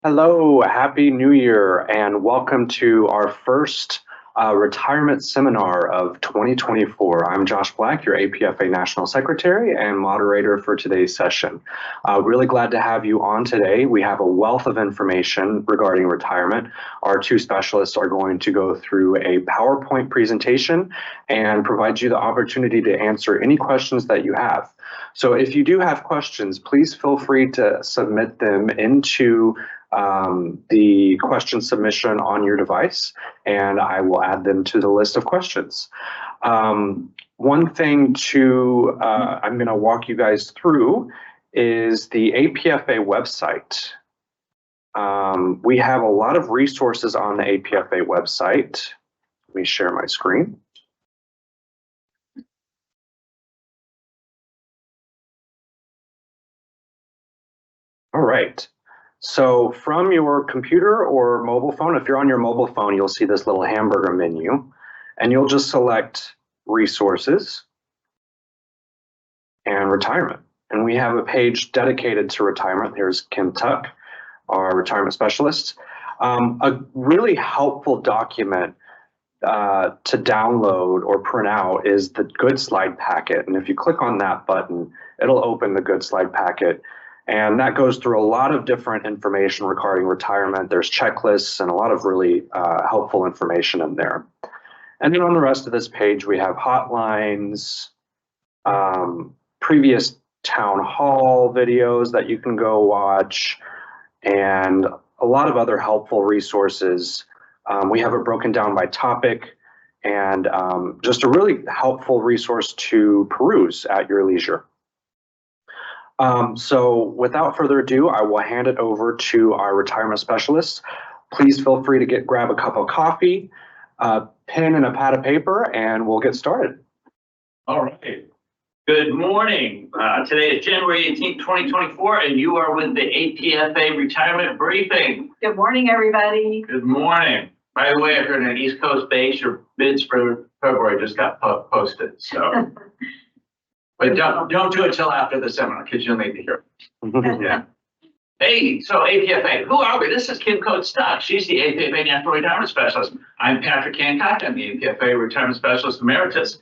Hello, Happy New Year, and welcome to our first retirement seminar of 2024. I'm Josh Black, your APFA National Secretary and moderator for today's session. Really glad to have you on today. We have a wealth of information regarding retirement. Our two specialists are going to go through a PowerPoint presentation and provide you the opportunity to answer any questions that you have. So if you do have questions, please feel free to submit them into the question submission on your device, and I will add them to the list of questions. One thing I'm going to walk you guys through is the APFA website. We have a lot of resources on the APFA website. Let me share my screen. All right. So from your computer or mobile phone, if you're on your mobile phone, you'll see this little hamburger menu, and you'll just select Resources and Retirement. And we have a page dedicated to retirement. Here's Kim Tuck, our retirement specialist. A really helpful document to download or print out is the Good Slide Packet. And if you click on that button, it'll open the Good Slide Packet. And that goes through a lot of different information regarding retirement. There's checklists and a lot of really helpful information in there. And then on the rest of this page, we have hotlines, previous town hall videos that you can go watch, and a lot of other helpful resources. We have it broken down by topic, and just a really helpful resource to peruse at your leisure. So without further ado, I will hand it over to our retirement specialists. Please feel free to grab a cup of coffee, a pen and a pad of paper, and we'll get started. All right. Good morning. Today is January 18th, 2024, and you are with the APFA Retirement Briefing. Good morning, everybody. Good morning. By the way, if you're in an East Coast base, your bids for February just got posted, so. But don't do it till after the seminar, because you'll need to hear it. Yeah. Hey, so APFA, who are we? This is Kim Coates-Stock. She's the APFA National Retirement Specialist. I'm Patrick Hancock. I'm the APFA Retirement Specialist Emeritus.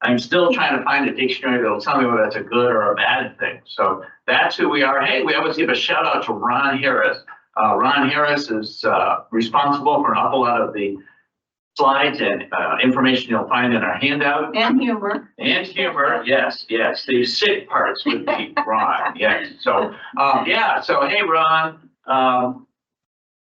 I'm still trying to find a dictionary that'll tell me whether that's a good or a bad thing. So that's who we are. Hey, we always give a shout out to Ron Harris. Ron Harris is responsible for an awful lot of the slides and information you'll find in our handout. And humor. And humor, yes. The sick parts would be Ron, yes. So, so hey, Ron,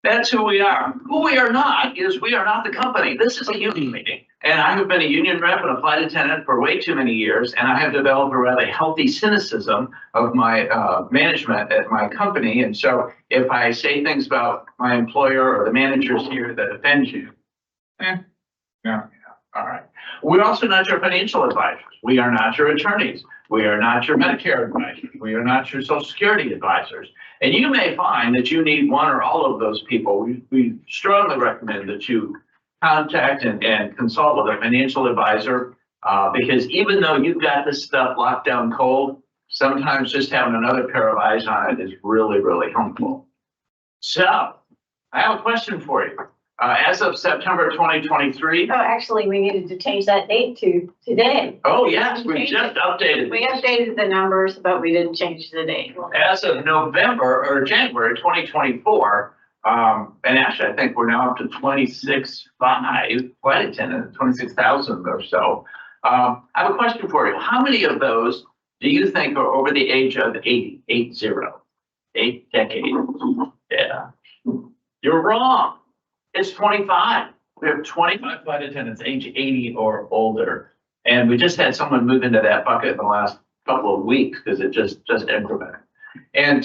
that's who we are. Who we are not is we are not the company. This is a union meeting. And I have been a union rep and a flight attendant for way too many years, and I have developed a rather healthy cynicism of my management at my company. And so if I say things about my employer or the managers here that offend you, yeah, all right. We're also not your financial advisors. We are not your attorneys. We are not your Medicare advisors. We are not your Social Security advisors. And you may find that you need one or all of those people. We strongly recommend that you contact and consult with a financial advisor because even though you've got this stuff locked down cold, sometimes just having another pair of eyes on it is really, really helpful. So I have a question for you. As of September 2023. Oh, actually, we needed to change that date to today. Oh, yes, we just updated. We updated the numbers, but we didn't change the date. As of November or January 2024, and actually, I think we're now up to 26,500 flight attendants, 26,000 or so. I have a question for you. How many of those do you think are over the age of 80? 8 decades? Yeah. You're wrong. It's 25. We have 25 flight attendants age 80 or older. And we just had someone move into that bucket in the last couple of weeks because it just incremented. And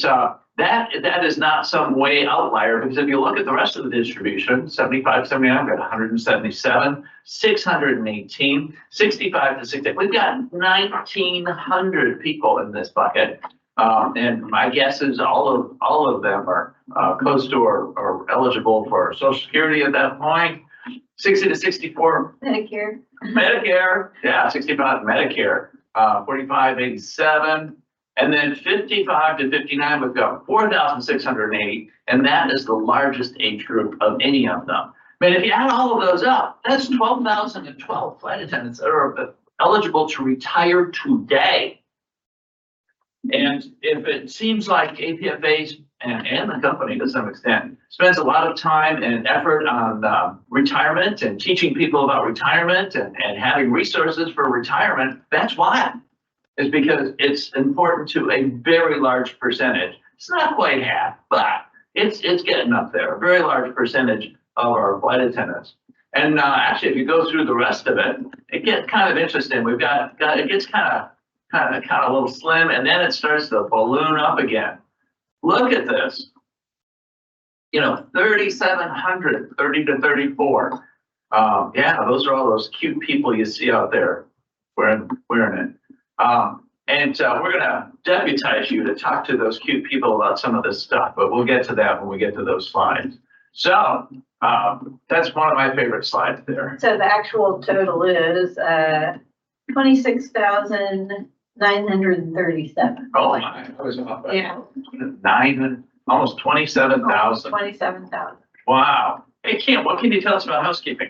that is not some way outlier because if you look at the rest of the distribution, 75, 79, we've got 177, 618, 65 to 60. We've got 1,900 people in this bucket. And my guess is all of them are close to or eligible for Social Security at that point. 60 to 64. Medicare, yeah, 65 Medicare. 45, 87. And then 55 to 59, we've got 4,680, and that is the largest age group of any of them. But if you add all of those up, that's 12,012 flight attendants that are eligible to retire today. And if it seems like APFA and the company to some extent spends a lot of time and effort on retirement and teaching people about retirement and having resources for retirement, that's why. Is because it's important to a very large percentage. It's not quite half, but it's getting up there, a very large percentage of our flight attendants. And actually, if you go through the rest of it, it gets kind of interesting. We've got it gets kind of a little slim, and then it starts to balloon up again. Look at this. 3,700, 30 to 34. Yeah, those are all those cute people you see out there wearing it. And we're going to deputize you to talk to those cute people about some of this stuff, but we'll get to that when we get to those slides. So that's one of my favorite slides there. So the actual total is 26,937. Oh my, I was off. Yeah. Almost 27,000. 27,000. Wow. Hey, Kim, what can you tell us about housekeeping?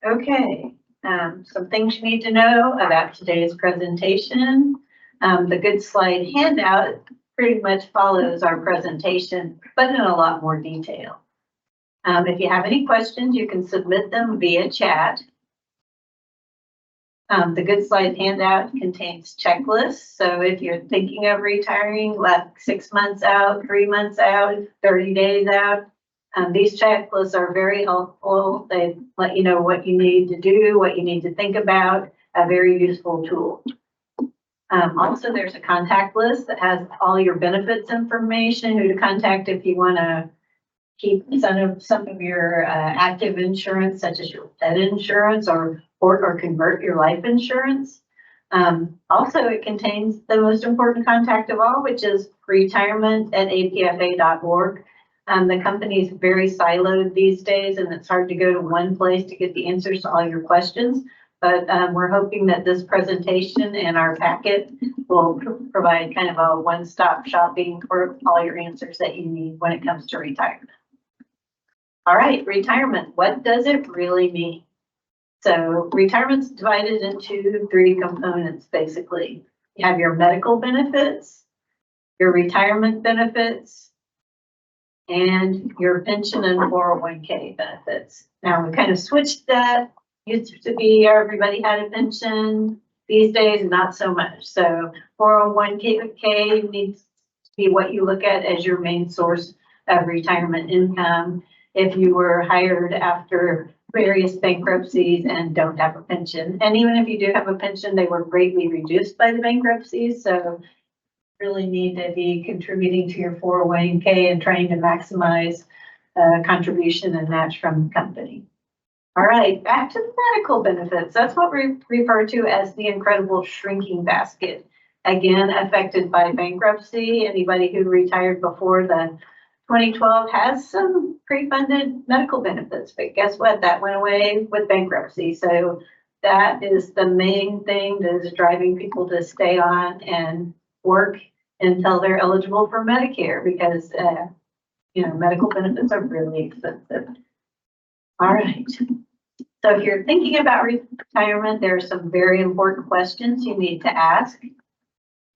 Okay, some things you need to know about today's presentation. The good slide handout pretty much follows our presentation, but in a lot more detail. If you have any questions, you can submit them via chat. The good slide handout contains checklists. So if you're thinking of retiring, like 6 months out, 3 months out, 30 days out, these checklists are very helpful. They let you know what you need to do, what you need to think about, a very useful tool. Also, there's a contact list that has all your benefits information, who to contact if you want to keep some of your active insurance, such as your pet insurance or convert your life insurance. Also, it contains the most important contact of all, which is retirement@apfa.org. The company is very siloed these days, and it's hard to go to one place to get the answers to all your questions. But we're hoping that this presentation and our packet will provide kind of a one-stop shopping for all your answers that you need when it comes to retirement. All right, retirement, what does it really mean? So retirement's divided into 3 components, basically. You have your medical benefits, your retirement benefits, and your pension and 401k benefits. Now we kind of switched that. Used to be everybody had a pension. These days, not so much. So 401k needs to be what you look at as your main source of retirement income. If you were hired after various bankruptcies and don't have a pension, and even if you do have a pension, they were greatly reduced by the bankruptcies. So really need to be contributing to your 401k and trying to maximize contribution and match from the company. All right, back to the medical benefits. That's what we refer to as the incredible shrinking basket. Again, affected by bankruptcy. Anybody who retired before the 2012 has some pre-funded medical benefits, but guess what? That went away with bankruptcy. So that is the main thing that is driving people to stay on and work until they're eligible for Medicare, because medical benefits are really expensive. All right. So if you're thinking about retirement, there are some very important questions you need to ask.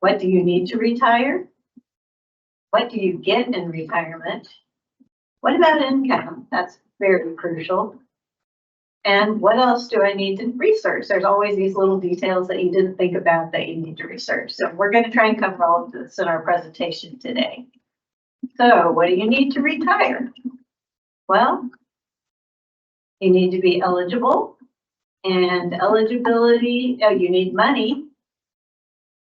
What do you need to retire? What do you get in retirement? What about income? That's very crucial. And what else do I need to research? There's always these little details that you didn't think about that you need to research. So we're going to try and cover all of this in our presentation today. So what do you need to retire? Well, you need to be eligible, and eligibility, you need money,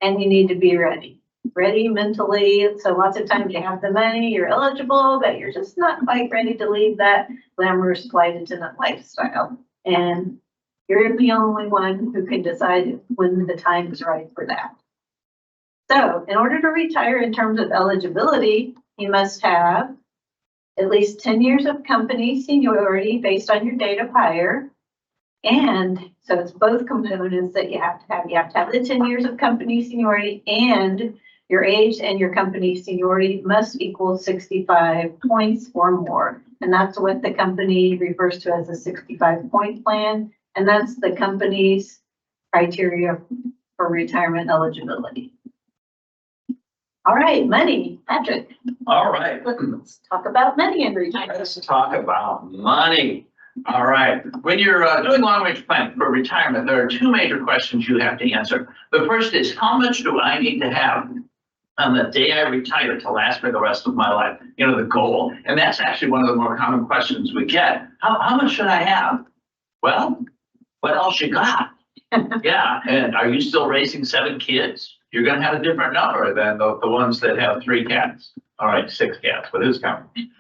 and you need to be ready. Ready mentally. So lots of times you have the money, you're eligible, but you're just not quite ready to leave that glamorous flight attendant lifestyle. And you're the only one who can decide when the time is right for that. So in order to retire in terms of eligibility, you must have at least 10 years of company seniority based on your date of hire. And so it's both components that you have to have. You have to have the 10 years of company seniority, and Your age and your company seniority must equal 65 points or more. And that's what the company refers to as a 65-point plan. And that's the company's criteria for retirement eligibility. All right, money, Patrick. All right. Let's talk about money and retirement. Let's talk about money. All right. When you're doing long-range planning for retirement, there are two major questions you have to answer. The first is, how much do I need to have on the day I retire to last me the rest of my life? You know, the goal. And that's actually one of the more common questions we get. How much should I have? Well, what else you got? Yeah. And are you still raising 7 kids? You're going to have a different number than the ones that have 3 cats. All right, 6 cats, but who's counting?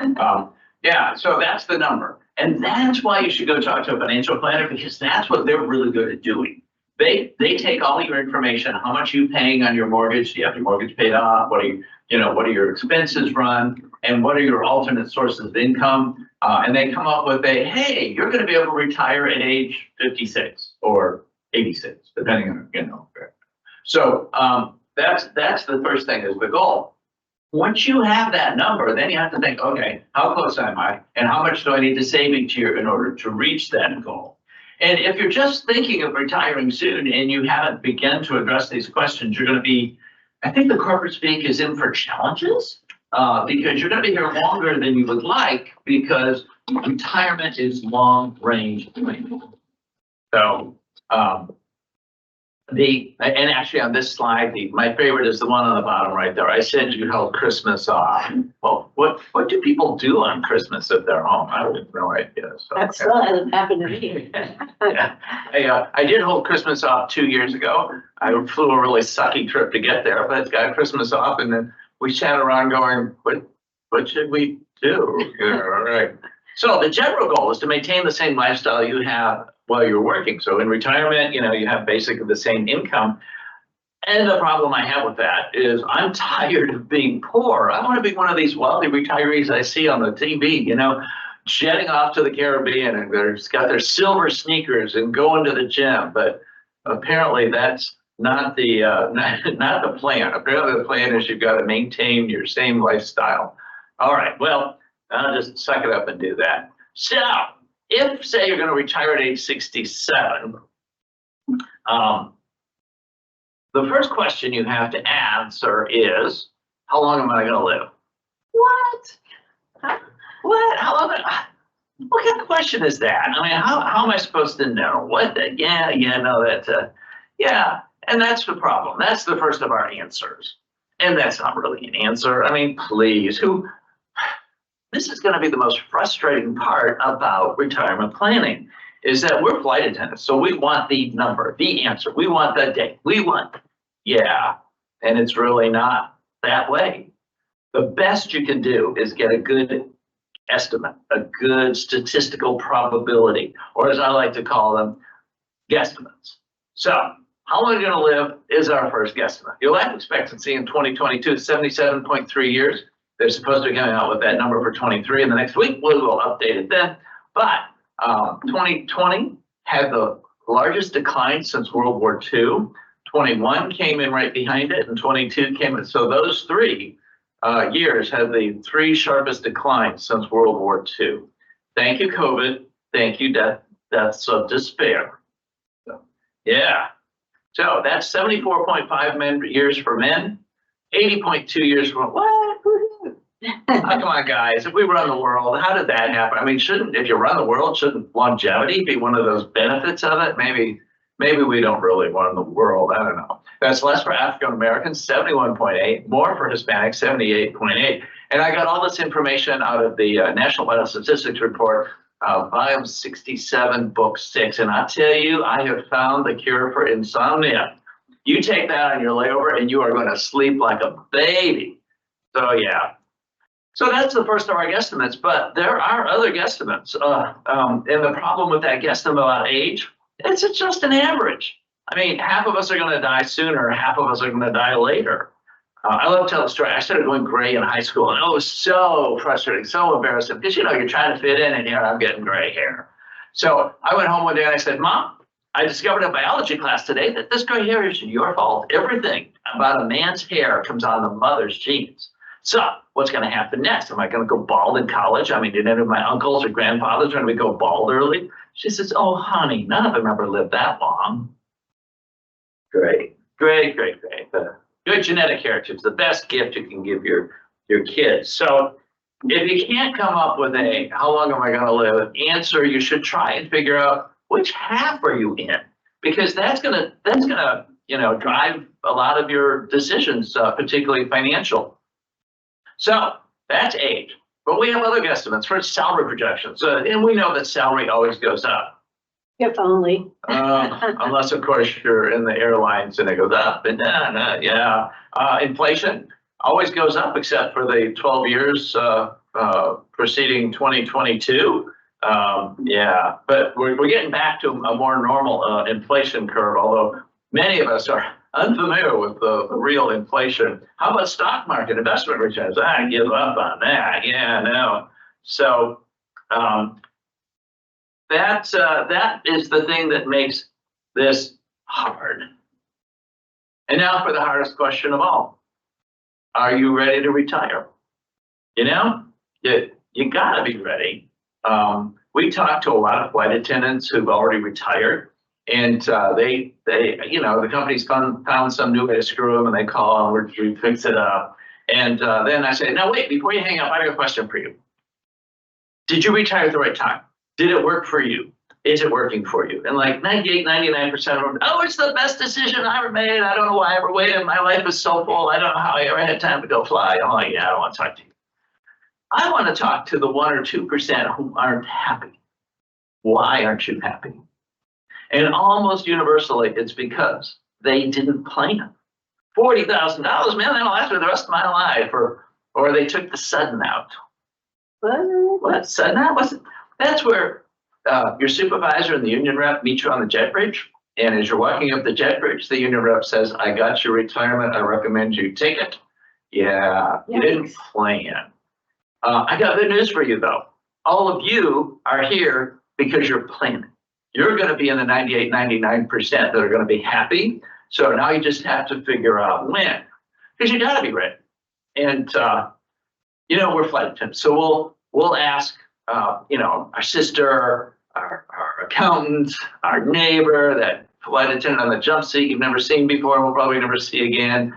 Yeah, so that's the number. And that's why you should go talk to a financial planner, because that's what they're really good at doing. They take all your information, how much you paying on your mortgage, do you have your mortgage paid off, what are your expenses run, and what are your alternate sources of income, and they come up with hey, you're going to be able to retire at age 56 or 86, depending on, So that's the first thing, is the goal. Once you have that number, then you have to think, okay, how close am I? And how much do I need to save each year in order to reach that goal? And if you're just thinking of retiring soon and you haven't begun to address these questions, you're going to be, I think the corporate speak is in for challenges, because you're going to be here longer than you would like, because retirement is long range planning. So, and actually on this slide, my favorite is the one on the bottom right there. I said you held Christmas off. Well, what do people do on Christmas if they're home? I have no idea. So, That still hasn't happened to me. Yeah. I did hold Christmas off 2 years ago. I flew a really sucky trip to get there, but got Christmas off, and then we sat around going, what should we do? Yeah, all right. So the general goal is to maintain the same lifestyle you have while you're working. So in retirement, you have basically the same income. And the problem I have with that is I'm tired of being poor. I want to be one of these wealthy retirees I see on the TV, jetting off to the Caribbean, and they've got their silver sneakers and going to the gym. But apparently that's not the not the plan. Apparently the plan is you've got to maintain your same lifestyle. All right, well, I'll just suck it up and do that. So if, say, you're going to retire at age 67, the first question you have to answer is, how long am I going to live? What? What? How long? What kind of question is that? I mean, how am I supposed to know? What? Yeah. And that's the problem. That's the first of our answers. And that's not really an answer. I mean, please, this is going to be the most frustrating part about retirement planning, is that we're flight attendants. So we want the number, the answer. We want the date. And it's really not that way. The best you can do is get a good estimate, a good statistical probability, or as I like to call them, guesstimates. So how long are you going to live is our first guesstimate. Your life expectancy in 2022 is 77.3 years. They're supposed to be coming out with that number for 23 in the next week. We will update it then. But 2020 had the largest decline since World War II. 21 came in right behind it, and 22 came in. So those 3 years had the 3 sharpest declines since World War II. Thank you, COVID. Thank you, deaths of despair. So, yeah. So that's 74.5 years for men, 80.2 years for what? Come on, guys. If we run the world, how did that happen? I mean, if you run the world, shouldn't longevity be one of those benefits of it? Maybe we don't really run the world. I don't know. That's less for African Americans, 71.8, more for Hispanics, 78.8. And I got all this information out of the National Vital Statistics Report, volume 67, book 6. And I tell you, I have found the cure for insomnia. You take that on your layover and you are going to sleep like a baby. So yeah. So that's the first of our guesstimates, but there are other guesstimates. And the problem with that guesstimate about age, it's just an average. I mean, half of us are going to die sooner, half of us are going to die later. I love to tell the story. I started going gray in high school, and it was so frustrating, so embarrassing, because you're trying to fit in, and I'm getting gray hair. So I went home one day and I said, Mom, I discovered in biology class today that this gray hair is your fault. Everything about a man's hair comes out of the mother's genes. So what's going to happen next? Am I going to go bald in college? I mean, did any of my uncles or grandfathers going to go bald early? She says, oh, honey, none of them ever lived that long. Great. Good genetic heritage, the best gift you can give your kids. So if you can't come up with a how long am I going to live answer, you should try and figure out which half are you in, because that's gonna drive a lot of your decisions, particularly financial. So that's age, but we have other guesstimates for salary projections, and we know that salary always goes up. If only. Unless, of course, you're in the airlines and it goes up and down. Yeah. Inflation always goes up except for the 12 years preceding 2022. Yeah, but we're getting back to a more normal inflation curve, although many of us are unfamiliar with the real inflation. How about stock market investment returns? I give up on that. Yeah, no. So that is the thing that makes this hard. And now for the hardest question of all. Are you ready to retire? You gotta be ready. We talked to a lot of flight attendants who've already retired, and the company's found some new way to screw them, and they call and we fix it up. And then I say, now wait, before you hang up, I have a question for you. Did you retire at the right time? Did it work for you? Is it working for you? And like 98, 99% of them, oh, it's the best decision I ever made. I don't know why I ever waited. My life is so full. I don't know how I ever had time to go fly. Oh, yeah, I don't want to talk to you. I want to talk to the 1 or 2% who aren't happy. Why aren't you happy? And almost universally, it's because they didn't plan. $40,000, man, that'll last me the rest of my life. Or they took the sudden out. What? Sudden out? That's where your supervisor and the union rep meet you on the jet bridge. And as you're walking up the jet bridge, the union rep says, I got your retirement. I recommend you take it. Yeah, you didn't plan. I got good news for you, though. All of you are here because you're planning. You're going to be in the 98, 99% that are going to be happy. So now you just have to figure out when, because you got to be ready. And, we're flight attendants. So we'll ask, our sister, our accountant, our neighbor, that flight attendant on the jump seat you've never seen before and we'll probably never see again.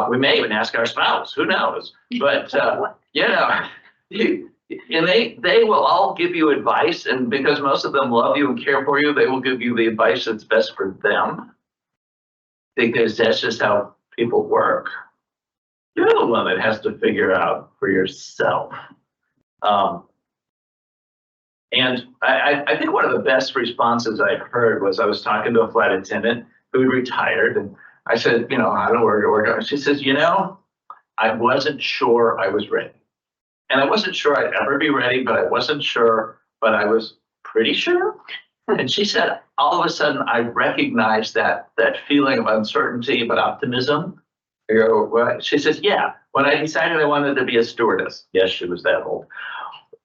We may even ask our spouse, who knows? But, and they will all give you advice, and because most of them love you and care for you, they will give you the advice that's best for them, because that's just how people work. You're the one that has to figure out for yourself. And I think one of the best responses I heard was I was talking to a flight attendant who had retired, and I said, how do we work? She says, I wasn't sure I was ready. And I wasn't sure I'd ever be ready, but I wasn't sure, but I was pretty sure. And she said, all of a sudden, I recognized that feeling of uncertainty, but optimism. I go, what? She says, yeah, when I decided I wanted to be a stewardess, yes, she was that old,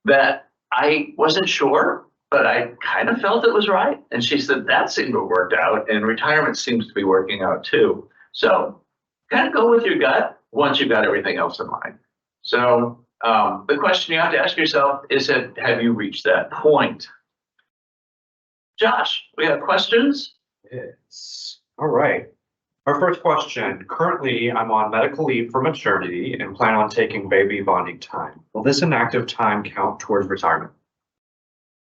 that I wasn't sure, but I kind of felt it was right. And she said, that seemed to have worked out, and retirement seems to be working out too. So kind of go with your gut once you've got everything else in mind. So the question you have to ask yourself is, have you reached that point? Josh, we have questions? Yes. All right. Our first question. Currently, I'm on medical leave for maternity and plan on taking baby bonding time. Will this inactive time count towards retirement?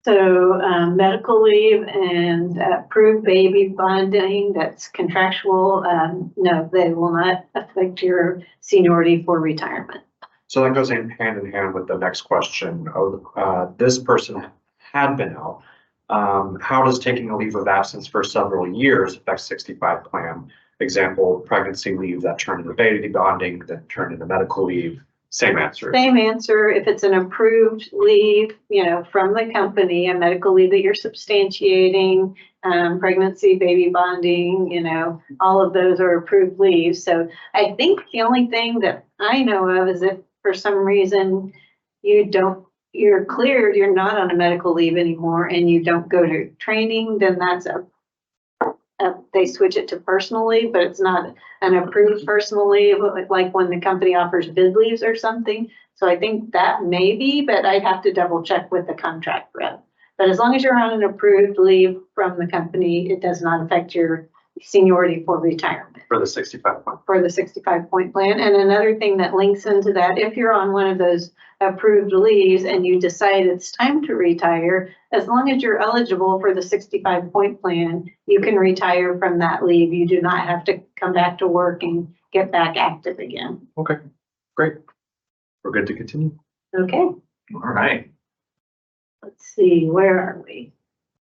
So medical leave and approved baby bonding, that's contractual. No, they will not affect your seniority for retirement. So that goes hand in hand with the next question. This person had been out. How does taking a leave of absence for several years affect 65 plan? Example, pregnancy leave that turned into baby bonding, that turned into medical leave. Same answer. Same answer. If it's an approved leave, from the company, a medical leave that you're substantiating, pregnancy, baby bonding, all of those are approved leaves. So I think the only thing that I know of is if for some reason you're cleared, you're not on a medical leave anymore and you don't go to training, then that's a they switch it to personal leave, but it's not an approved personal leave, like when the company offers bid leaves or something. So I think that may be, but I'd have to double check with the contract rep. But as long as you're on an approved leave from the company, it does not affect your seniority for retirement. For the 65 month. For the 65-point plan. And another thing that links into that, if you're on one of those approved leaves and you decide it's time to retire, as long as you're eligible for the 65-point plan, you can retire from that leave. You do not have to come back to work and get back active again. Okay, great. We're good to continue. Okay, All right. let's see, where are we?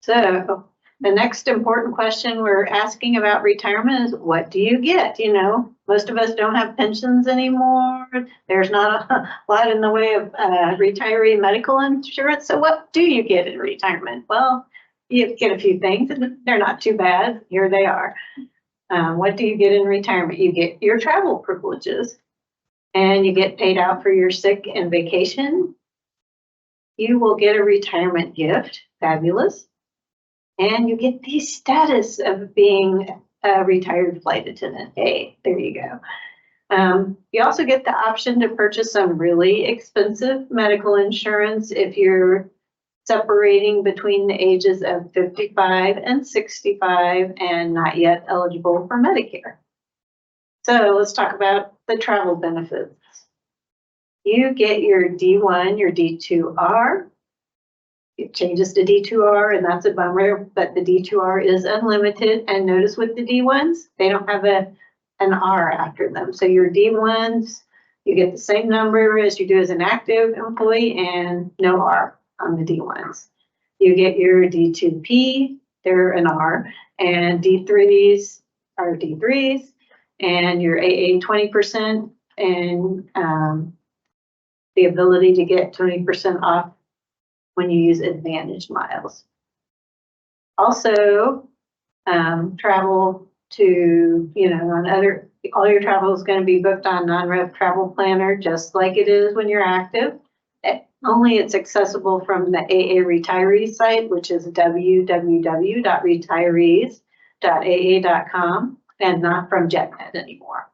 So the next important question we're asking about retirement is, what do you get? You know, most of us don't have pensions anymore. There's not a lot in the way of retiree medical insurance. So what do you get in retirement? Well, you get a few things, and they're not too bad. Here they are. What do you get in retirement? You get your travel privileges, and you get paid out for your sick and vacation. You will get a retirement gift. Fabulous. And you get the status of being a retired flight attendant. Hey, there you go. You also get the option to purchase some really expensive medical insurance if you're separating between the ages of 55 and 65 and not yet eligible for Medicare. So let's talk about the travel benefits. You get your D1, your D2R. It changes to D2R, and that's a bummer, but the D2R is unlimited. And notice with the D1s, they don't have an R after them. So your D1s, you get the same number as you do as an active employee and no R on the D1s. You get your D2P, they're an R, and D3s are D3s, and your AA 20%, and the ability to get 20% off when you use Advantage miles. Also, travel to, all your travel is going to be booked on non-rev travel planner, just like it is when you're active. Only it's accessible from the AA retiree site, which is www.retirees.aa.com, and not from JetNet anymore.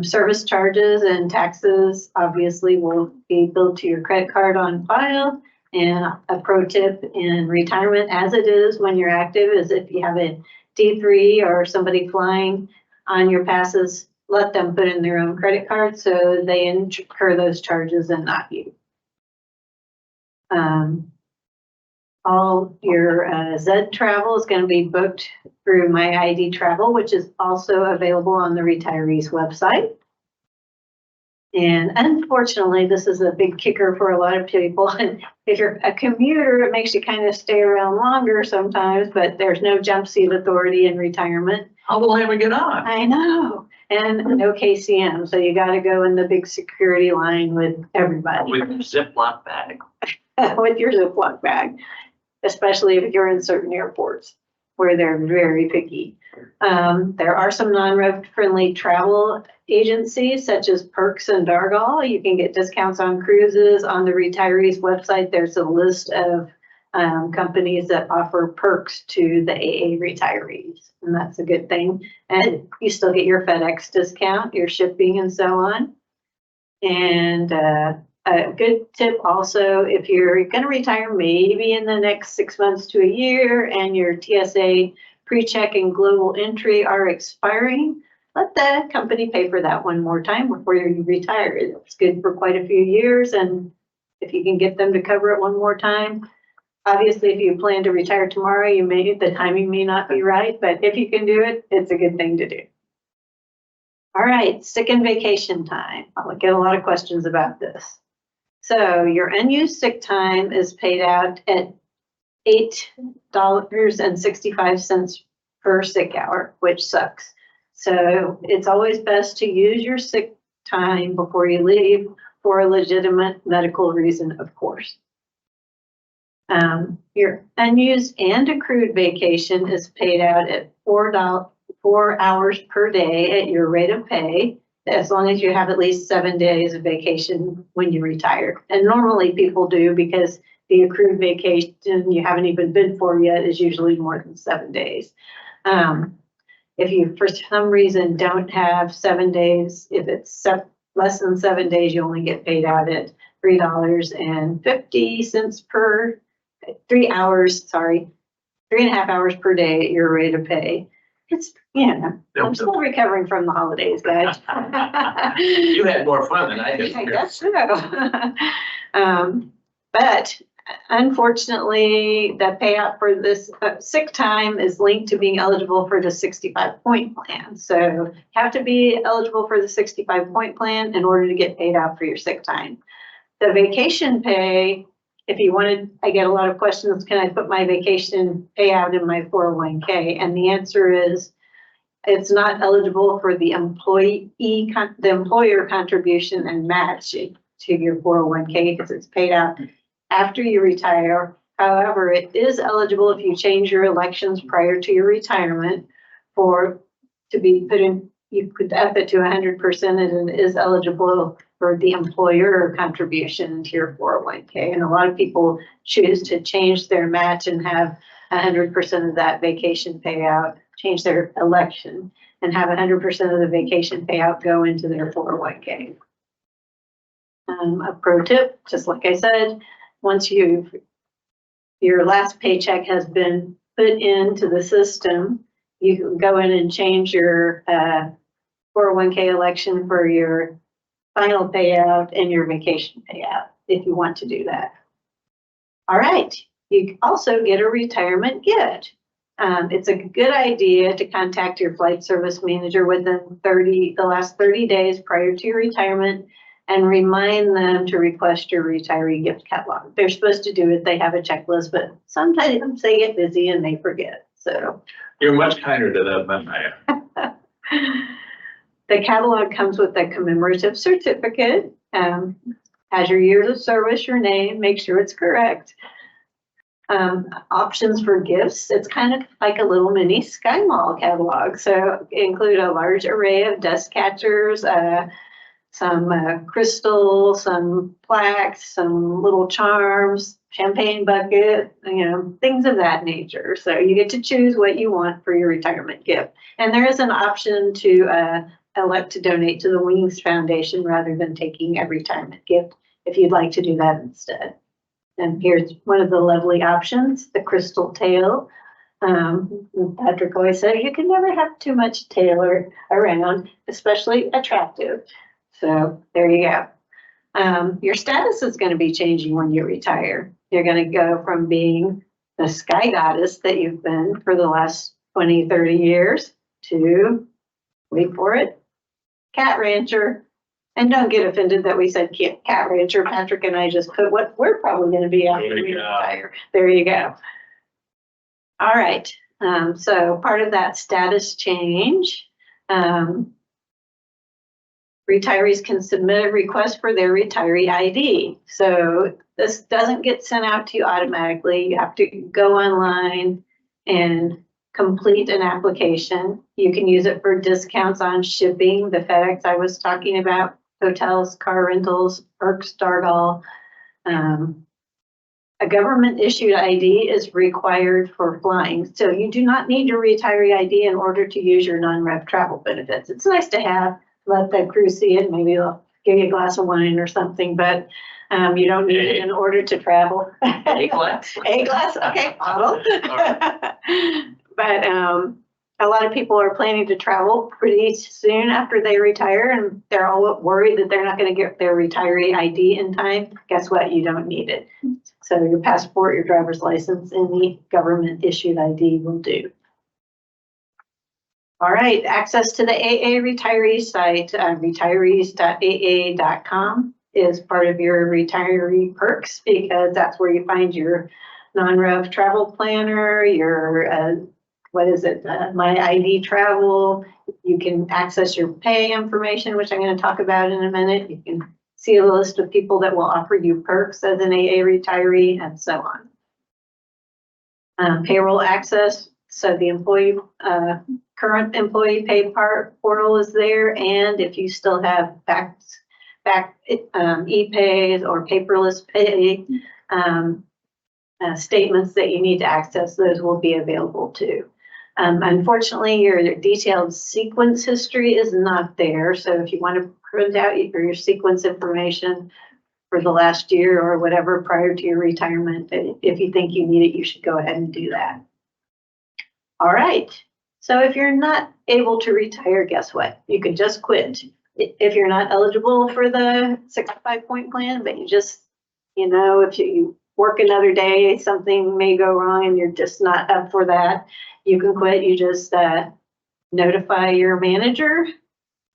Service charges and taxes obviously will be billed to your credit card on file. And a pro tip in retirement, as it is when you're active, is if you have a D3 or somebody flying on your passes, let them put in their own credit card so they incur those charges and not you. All your Z travel is going to be booked through My ID Travel, which is also available on the retirees website. And unfortunately, this is a big kicker for a lot of people. And if you're a commuter, it makes you kind of stay around longer sometimes, but there's no jump seat authority in retirement. How will I ever get on? I know. And no KCM, so you got to go in the big security line with everybody. With your Ziploc bag. With your Ziploc bag, especially if you're in certain airports where they're very picky. There are some non-rev friendly travel agencies such as Perks and Dargal. You can get discounts on cruises. On the retirees website, there's a list of companies that offer perks to the AA retirees, and that's a good thing. And you still get your FedEx discount, your shipping, and so on. And a good tip also, if you're going to retire maybe in the next 6 months to a year and your TSA pre-check and global entry are expiring, let the company pay for that one more time before you retire. It's good for quite a few years, and if you can get them to cover it one more time. Obviously, if you plan to retire tomorrow, the timing may not be right, but if you can do it, it's a good thing to do. All right, sick and vacation time. I'll get a lot of questions about this. So your unused sick time is paid out at $8.65 per sick hour, which sucks. So it's always best to use your sick time before you leave for a legitimate medical reason, of course. Your unused and accrued vacation is paid out at 4 hours per day at your rate of pay, as long as you have at least 7 days of vacation when you retire. And normally people do, because the accrued vacation you haven't even bid for yet is usually more than 7 days. If you, for some reason, don't have 7 days, if it's less than 7 days, you only get paid out at $3.50 per 3 hours, sorry, 3.5 hours per day at your rate of pay. It's, I'm still recovering from the holidays, guys. You had more fun than I did. I guess so. But unfortunately, the payout for this sick time is linked to being eligible for the 65-point plan. So you have to be eligible for the 65-point plan in order to get paid out for your sick time. The vacation pay, if you wanted, I get a lot of questions, can I put my vacation payout in my 401k? And the answer is, it's not eligible for the employer contribution and match to your 401k because it's paid out after you retire. However, it is eligible if you change your elections prior to your retirement to be put in, you could up it to 100% and it is eligible for the employer contribution to your 401k. And a lot of people choose to change their match and have 100% of that vacation payout, change their election and have 100% of the vacation payout go into their 401k. A pro tip, just like I said, once your last paycheck has been put into the system, you can go in and change your 401k election for your final payout and your vacation payout if you want to do that. All right, you also get a retirement gift. It's a good idea to contact your flight service manager within the last 30 days prior to your retirement and remind them to request your retiree gift catalog. They're supposed to do it. They have a checklist, but sometimes they get busy and they forget. So you're much kinder to them than I am. The catalog comes with a commemorative certificate, has your years of service, your name, make sure it's correct. Options for gifts. It's kind of like a little mini Sky Mall catalog. So include a large array of dust catchers, some crystals, some plaques, some little charms, champagne bucket, things of that nature. So you get to choose what you want for your retirement gift. And there is an option to elect to donate to the Wings Foundation rather than taking a retirement gift if you'd like to do that instead. And here's one of the lovely options, the crystal tail. Patrick always says you can never have too much tail around, especially attractive. So there you go. Your status is going to be changing when you retire. You're going to go from being the sky goddess that you've been for the last 20, 30 years to, wait for it, cat rancher. And don't get offended that we said cat rancher. Patrick and I just put what we're probably going to be after we retire. There you go. All right. So part of that status change, retirees can submit a request for their retiree ID. So this doesn't get sent out to you automatically. You have to go online and complete an application. You can use it for discounts on shipping, the FedEx I was talking about, hotels, car rentals, Erks, Dargall. A government issued ID is required for flying. So you do not need your retiree ID in order to use your non-rev travel benefits. It's nice to have, let the crew see it. Maybe they'll give you a glass of wine or something, but you don't need it in order to travel. A glass. A glass, okay, bottle. But a lot of people are planning to travel pretty soon after they retire, and they're all worried that they're not going to get their retiree ID in time. Guess what? You don't need it. So your passport, your driver's license, any government issued ID will do. All right, access to the AA retiree site, retirees.aa.com is part of your retiree perks because that's where you find your non-rev travel planner, your My ID Travel. You can access your pay information, which I'm going to talk about in a minute. You can see a list of people that will offer you perks as an AA retiree and so on. Payroll access. So the current employee pay portal is there. And if you still have back e-pays or paperless pay, statements that you need to access, those will be available too. Unfortunately, your detailed sequence history is not there. So if you want to print out your sequence information for the last year or whatever prior to your retirement, if you think you need it, you should go ahead and do that. All right. So if you're not able to retire, guess what? You can just quit. If you're not eligible for the 65-point plan, but you just, if you work another day, something may go wrong and you're just not up for that, you can quit. You just notify your manager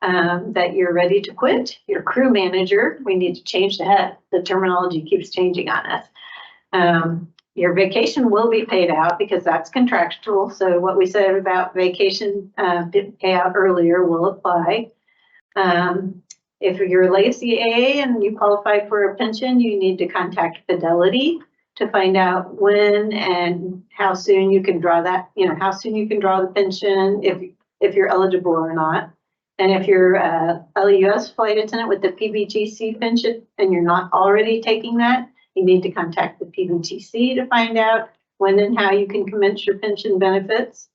that you're ready to quit. Your crew manager, we need to change that. The terminology keeps changing on us. Your vacation will be paid out because that's contractual. So what we said about vacation payout earlier will apply. If you're a legacy AA and you qualify for a pension, you need to contact Fidelity to find out when and how soon you can draw that, how soon you can draw the pension if you're eligible or not. And if you're a LUS flight attendant with the PBGC pension and you're not already taking that, you need to contact the PBGC to find out when and how you can commence your pension benefits.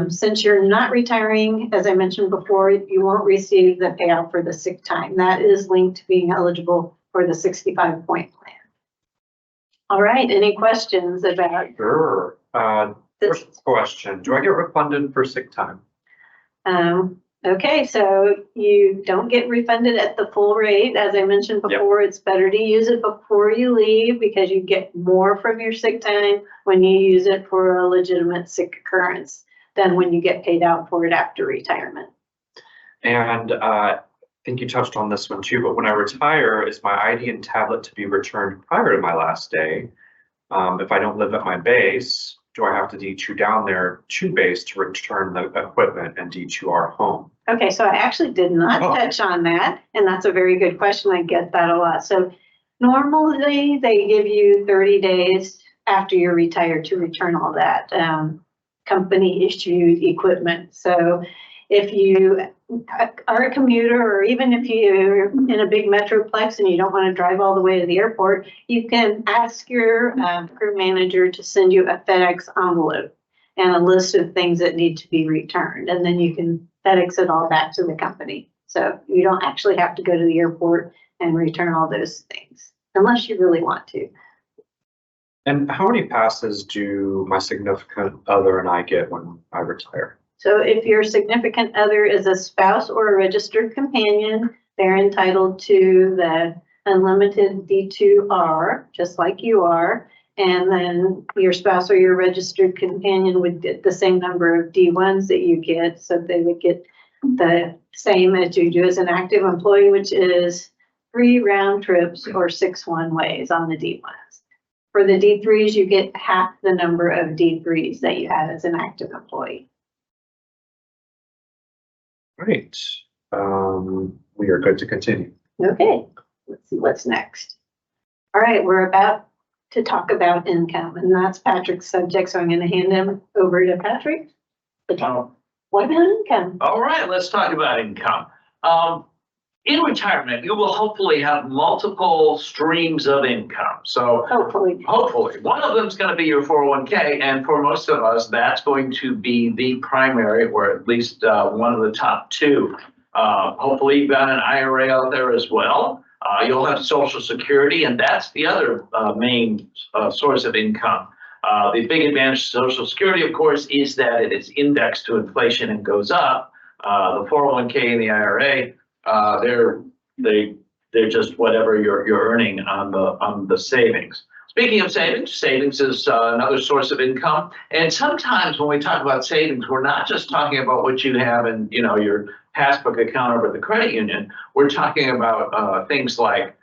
Since you're not retiring, as I mentioned before, you won't receive the payout for the sick time. That is linked to being eligible for the 65-point plan. All right, any questions about? Sure. First question, do I get refunded for sick time? Okay, so you don't get refunded at the full rate. As I mentioned before, It's better to use it before you leave because you get more from your sick time when you use it for a legitimate sick occurrence than when you get paid out for it after retirement. And I think you touched on this one too, but when I retire, is my ID and tablet to be returned prior to my last day? If I don't live at my base, do I have to D2 down there to base to return the equipment and D2 our home? Okay, so I actually did not touch on that, and that's a very good question. I get that a lot. So normally they give you 30 days after you're retired to return all that company issued equipment. So if you are a commuter, or even if you're in a big metroplex and you don't want to drive all the way to the airport, you can ask your crew manager to send you a FedEx envelope and a list of things that need to be returned. And then you can FedEx it all back to the company. So you don't actually have to go to the airport and return all those things, unless you really want to. And how many passes do my significant other and I get when I retire? So if your significant other is a spouse or a registered companion, they're entitled to the unlimited D2R, just like you are. And then your spouse or your registered companion would get the same number of D1s that you get. So they would get the same as you do as an active employee, which is 3 round trips or 6 one-ways on the D1s. For the D3s, you get half the number of D3s that you had as an active employee. Great. We are good to continue. Okay, let's see what's next. All right, we're about to talk about income, and that's Patrick's subject, so I'm going to hand him over to Patrick. What about income? All right, let's talk about income. In retirement, you will hopefully have multiple streams of income. So hopefully, one of them is going to be your 401k, and for most of us, that's going to be the primary, or at least one of the top two. Hopefully, you've got an IRA out there as well. You'll have Social Security, and that's the other main source of income. The big advantage of Social Security, of course, is that it is indexed to inflation and goes up. The 401k and the IRA, they're just whatever you're earning on the savings. Speaking of savings, savings is another source of income. And sometimes when we talk about savings, we're not just talking about what you have in your passbook account over at the credit union. We're talking about things like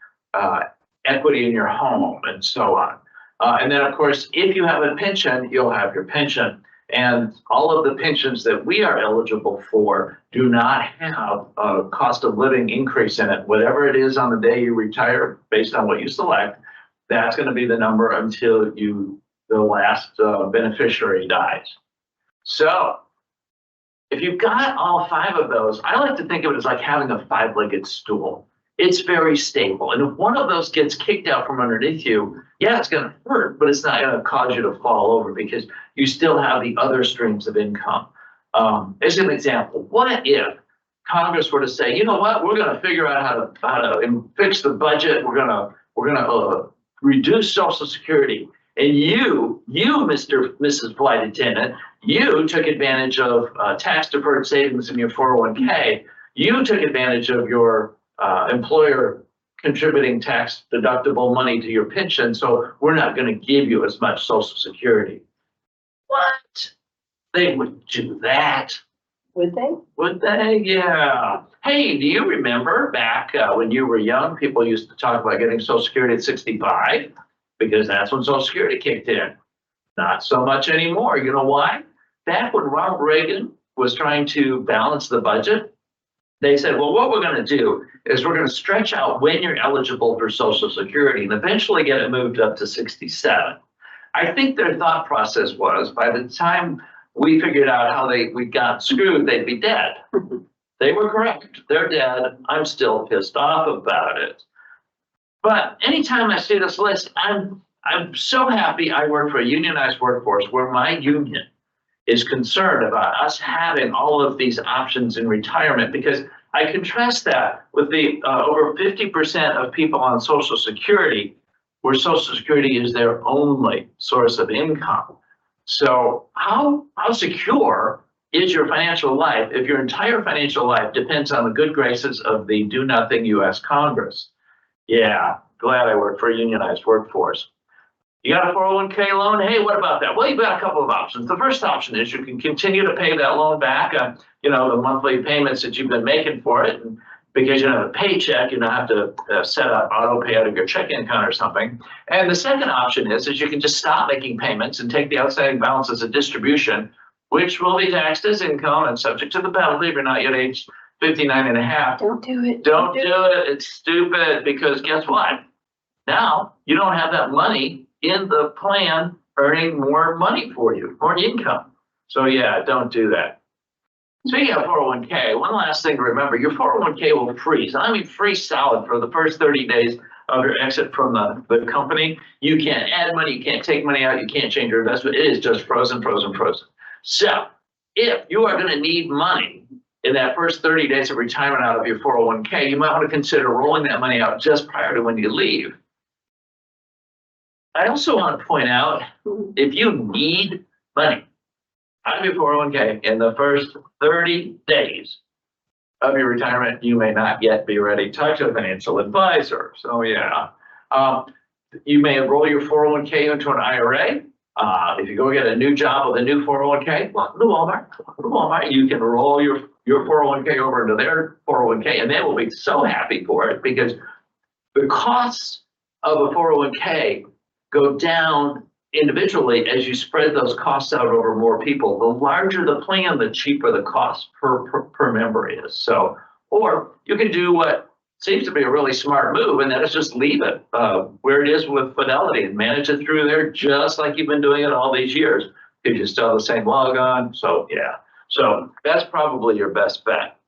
equity in your home and so on. And then, of course, if you have a pension, you'll have your pension. And all of the pensions that we are eligible for do not have a cost of living increase in it. Whatever it is on the day you retire, based on what you select, that's going to be the number until the last beneficiary dies. So if you've got all 5 of those, I like to think of it as like having a 5-legged stool. it's very stable. And if one of those gets kicked out from underneath you, yeah, it's going to hurt, but it's not going to cause you to fall over because you still have the other streams of income. As an example, what if Congress were to say, you know what, we're going to figure out how to fix the budget. We're going to reduce Social Security. And you, Mrs. Flight Attendant, you took advantage of tax deferred savings in your 401k. You took advantage of your employer contributing tax deductible money to your pension. So we're not going to give you as much Social Security. What? They would do that. Would they? Would they? Yeah. Hey, do you remember back when you were young, people used to talk about getting Social Security at 65 because that's when Social Security kicked in. Not so much anymore. You know why? Back when Ronald Reagan was trying to balance the budget, they said, well, what we're going to do is we're going to stretch out when you're eligible for Social Security and eventually get it moved up to 67. I think their thought process was by the time we figured out how we got screwed, they'd be dead. They were correct. They're dead. I'm still pissed off about it. But anytime I see this list, I'm so happy I work for a unionized workforce where my union is concerned about us having all of these options in retirement, because I contrast that with the over 50% of people on Social Security where Social Security is their only source of income. So how secure is your financial life if your entire financial life depends on the good graces of the do-nothing U.S. Congress? Yeah, glad I work for a unionized workforce. You got a 401k loan? Hey, what about that? Well, you've got a couple of options. The first option is you can continue to pay that loan back on, the monthly payments that you've been making for it. And because you don't have a paycheck, you don't have to set up auto pay out of your checking account or something. And the second option is you can just stop making payments and take the outstanding balance as a distribution, which will be taxed as income and subject to the penalty if you're not yet aged 59 and a half. Don't do it. Don't do it. It's stupid because guess what? Now you don't have that money in the plan earning more money for you, more income. So yeah, don't do that. Speaking of 401k, one last thing to remember, your 401k will freeze. I mean freeze solid for the first 30 days of your exit from the company. You can't add money, you can't take money out, you can't change your investment. It is just frozen, frozen, frozen. So if you are going to need money in that first 30 days of retirement out of your 401k, you might want to consider rolling that money out just prior to when you leave. I also want to point out, if you need money out of your 401k in the first 30 days of your retirement, you may not yet be ready. Talk to a financial advisor. So yeah, you may enroll your 401k into an IRA. If you go get a new job with a new 401k, well, Walmart, you can roll your 401k over into their 401k, and they will be so happy for it because the costs of a 401k go down individually as you spread those costs out over more people. The larger the plan, the cheaper the cost per member is. So, or you can do what seems to be a really smart move, and that is just leave it where it is with Fidelity and manage it through there just like you've been doing it all these years because you still have the same logon. So yeah, so that's probably your best bet.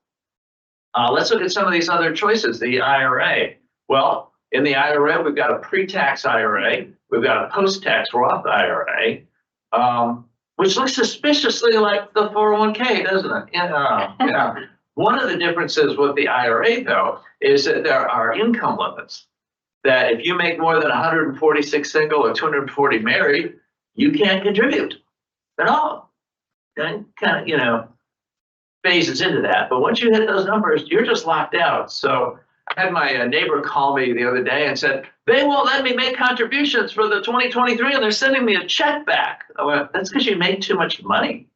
Let's look at some of these other choices. The IRA. Well, in the IRA, we've got a pre-tax IRA. We've got a post-tax Roth IRA, which looks suspiciously like the 401k, doesn't it? Yeah. One of the differences with the IRA, though, is that there are income limits. That if you make more than 146 single or 240 married, you can't contribute at all. And kind of, phases into that. But once you hit those numbers, you're just locked out. So I had my neighbor call me the other day and said, they won't let me make contributions for the 2023 and they're sending me a check back. I went, that's because you made too much money.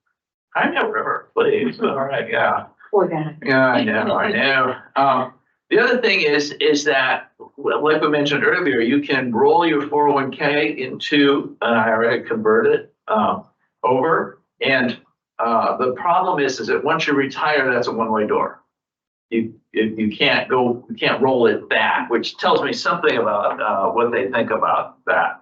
I never, please. All right, yeah. Poor guy. Yeah, I know. The other thing is that, like we mentioned earlier, you can roll your 401k into an IRA, convert it over. And the problem is that once you retire, that's a one-way door. You can't roll it back, which tells me something about what they think about that.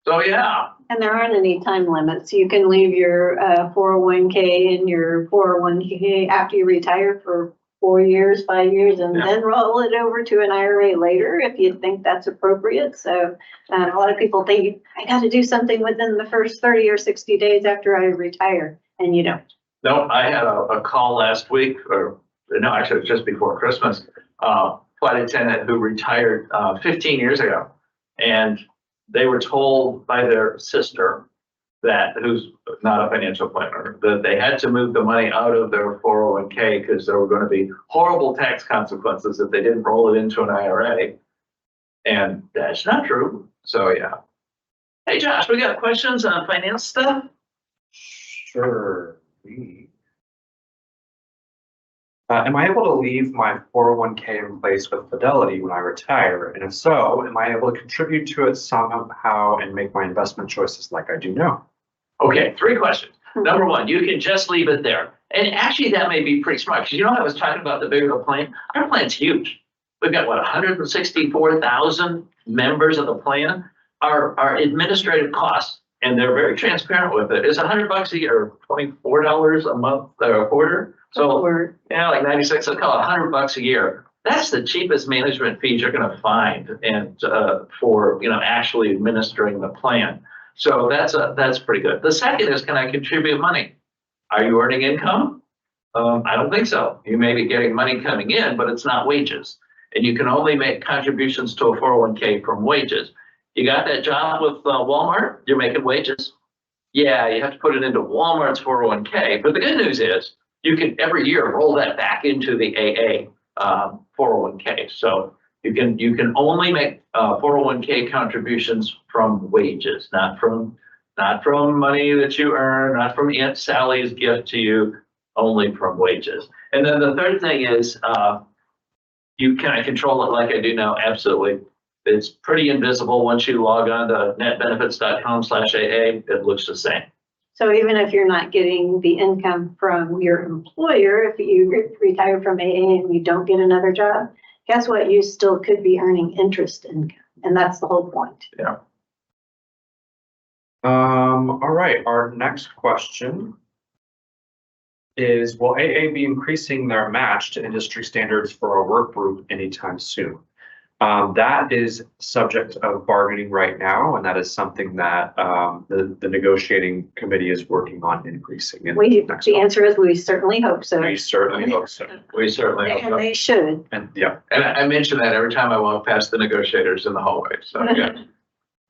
So yeah. And there aren't any time limits. You can leave your 401k and your 401k after you retire for 4 years, 5 years, and Yeah. then roll it over to an IRA later if you think that's appropriate. So a lot of people think I got to do something within the first 30 or 60 days after I retire, and you don't. No, I had a call last week, or no, actually it was just before Christmas, flight attendant who retired 15 years ago. And they were told by their sister that, who's not a financial planner, that they had to move the money out of their 401k because there were going to be horrible tax consequences if they didn't roll it into an IRA. And that's not true. So yeah. Hey Josh, we got questions on finance stuff? Sure. Am I able to leave my 401k in place with Fidelity when I retire? And if so, am I able to contribute to it somehow and make my investment choices like I do now? Okay, 3 questions. Number 1, you can just leave it there. And actually that may be pretty smart, because you know, I was talking about the bigger plan. Our plan's huge. We've got what, 164,000 members of the plan. Our administrative costs, and they're very transparent with it, is $100 a year, $24 a month or a quarter. So yeah, like 96, I'll call it $100 a year. That's the cheapest management fees you're going to find, and for, you know, actually administering the plan. So that's pretty good. The second is, can I contribute money? Are you earning income? I don't think so. You may be getting money coming in, but it's not wages. And you can only make contributions to a 401k from wages. You got that job with Walmart? You're making wages? Yeah, you have to put it into Walmart's 401k. But the good news is you can every year roll that back into the AA 401k. So you can only make 401k contributions from wages, not from money that you earn, not from Aunt Sally's gift to you, only from wages. And then the third thing is, can I control it like I do now? Absolutely. It's pretty invisible. Once you log on to netbenefits.com/AA, it looks the same. So even if you're not getting the income from your employer, if you retire from AA and you don't get another job, guess what? You still could be earning interest income. And that's the whole point. Yeah. All right, our next question is, will AA be increasing their match to industry standards for our work group anytime soon? That is subject of bargaining right now, and that is something that the negotiating committee is working on increasing. The answer is we certainly hope so. We certainly hope so. We certainly hope so. And they should. And yeah. And I mention that every time I walk past the negotiators in the hallway. So yeah.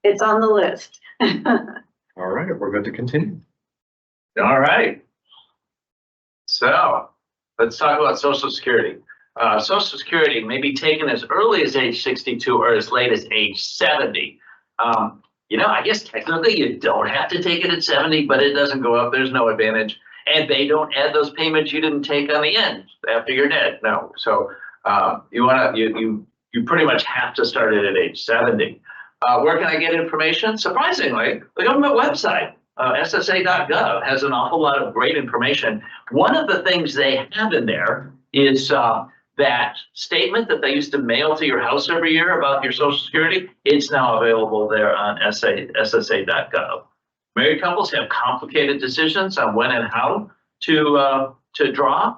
It's on the list. All right, we're good to continue. All right. So let's talk about Social Security. Social Security may be taken as early as age 62 or as late as age 70. You know, I guess technically you don't have to take it at 70, but it doesn't go up. There's no advantage. And they don't add those payments you didn't take on the end after you're dead. No. So you pretty much have to start it at age 70. Where can I get information? Surprisingly, the government website, ssa.gov, has an awful lot of great information. One of the things they have in there is that statement that they used to mail to your house every year about your Social Security. It's now available there on ssa.gov. Married couples have complicated decisions on when and how to draw.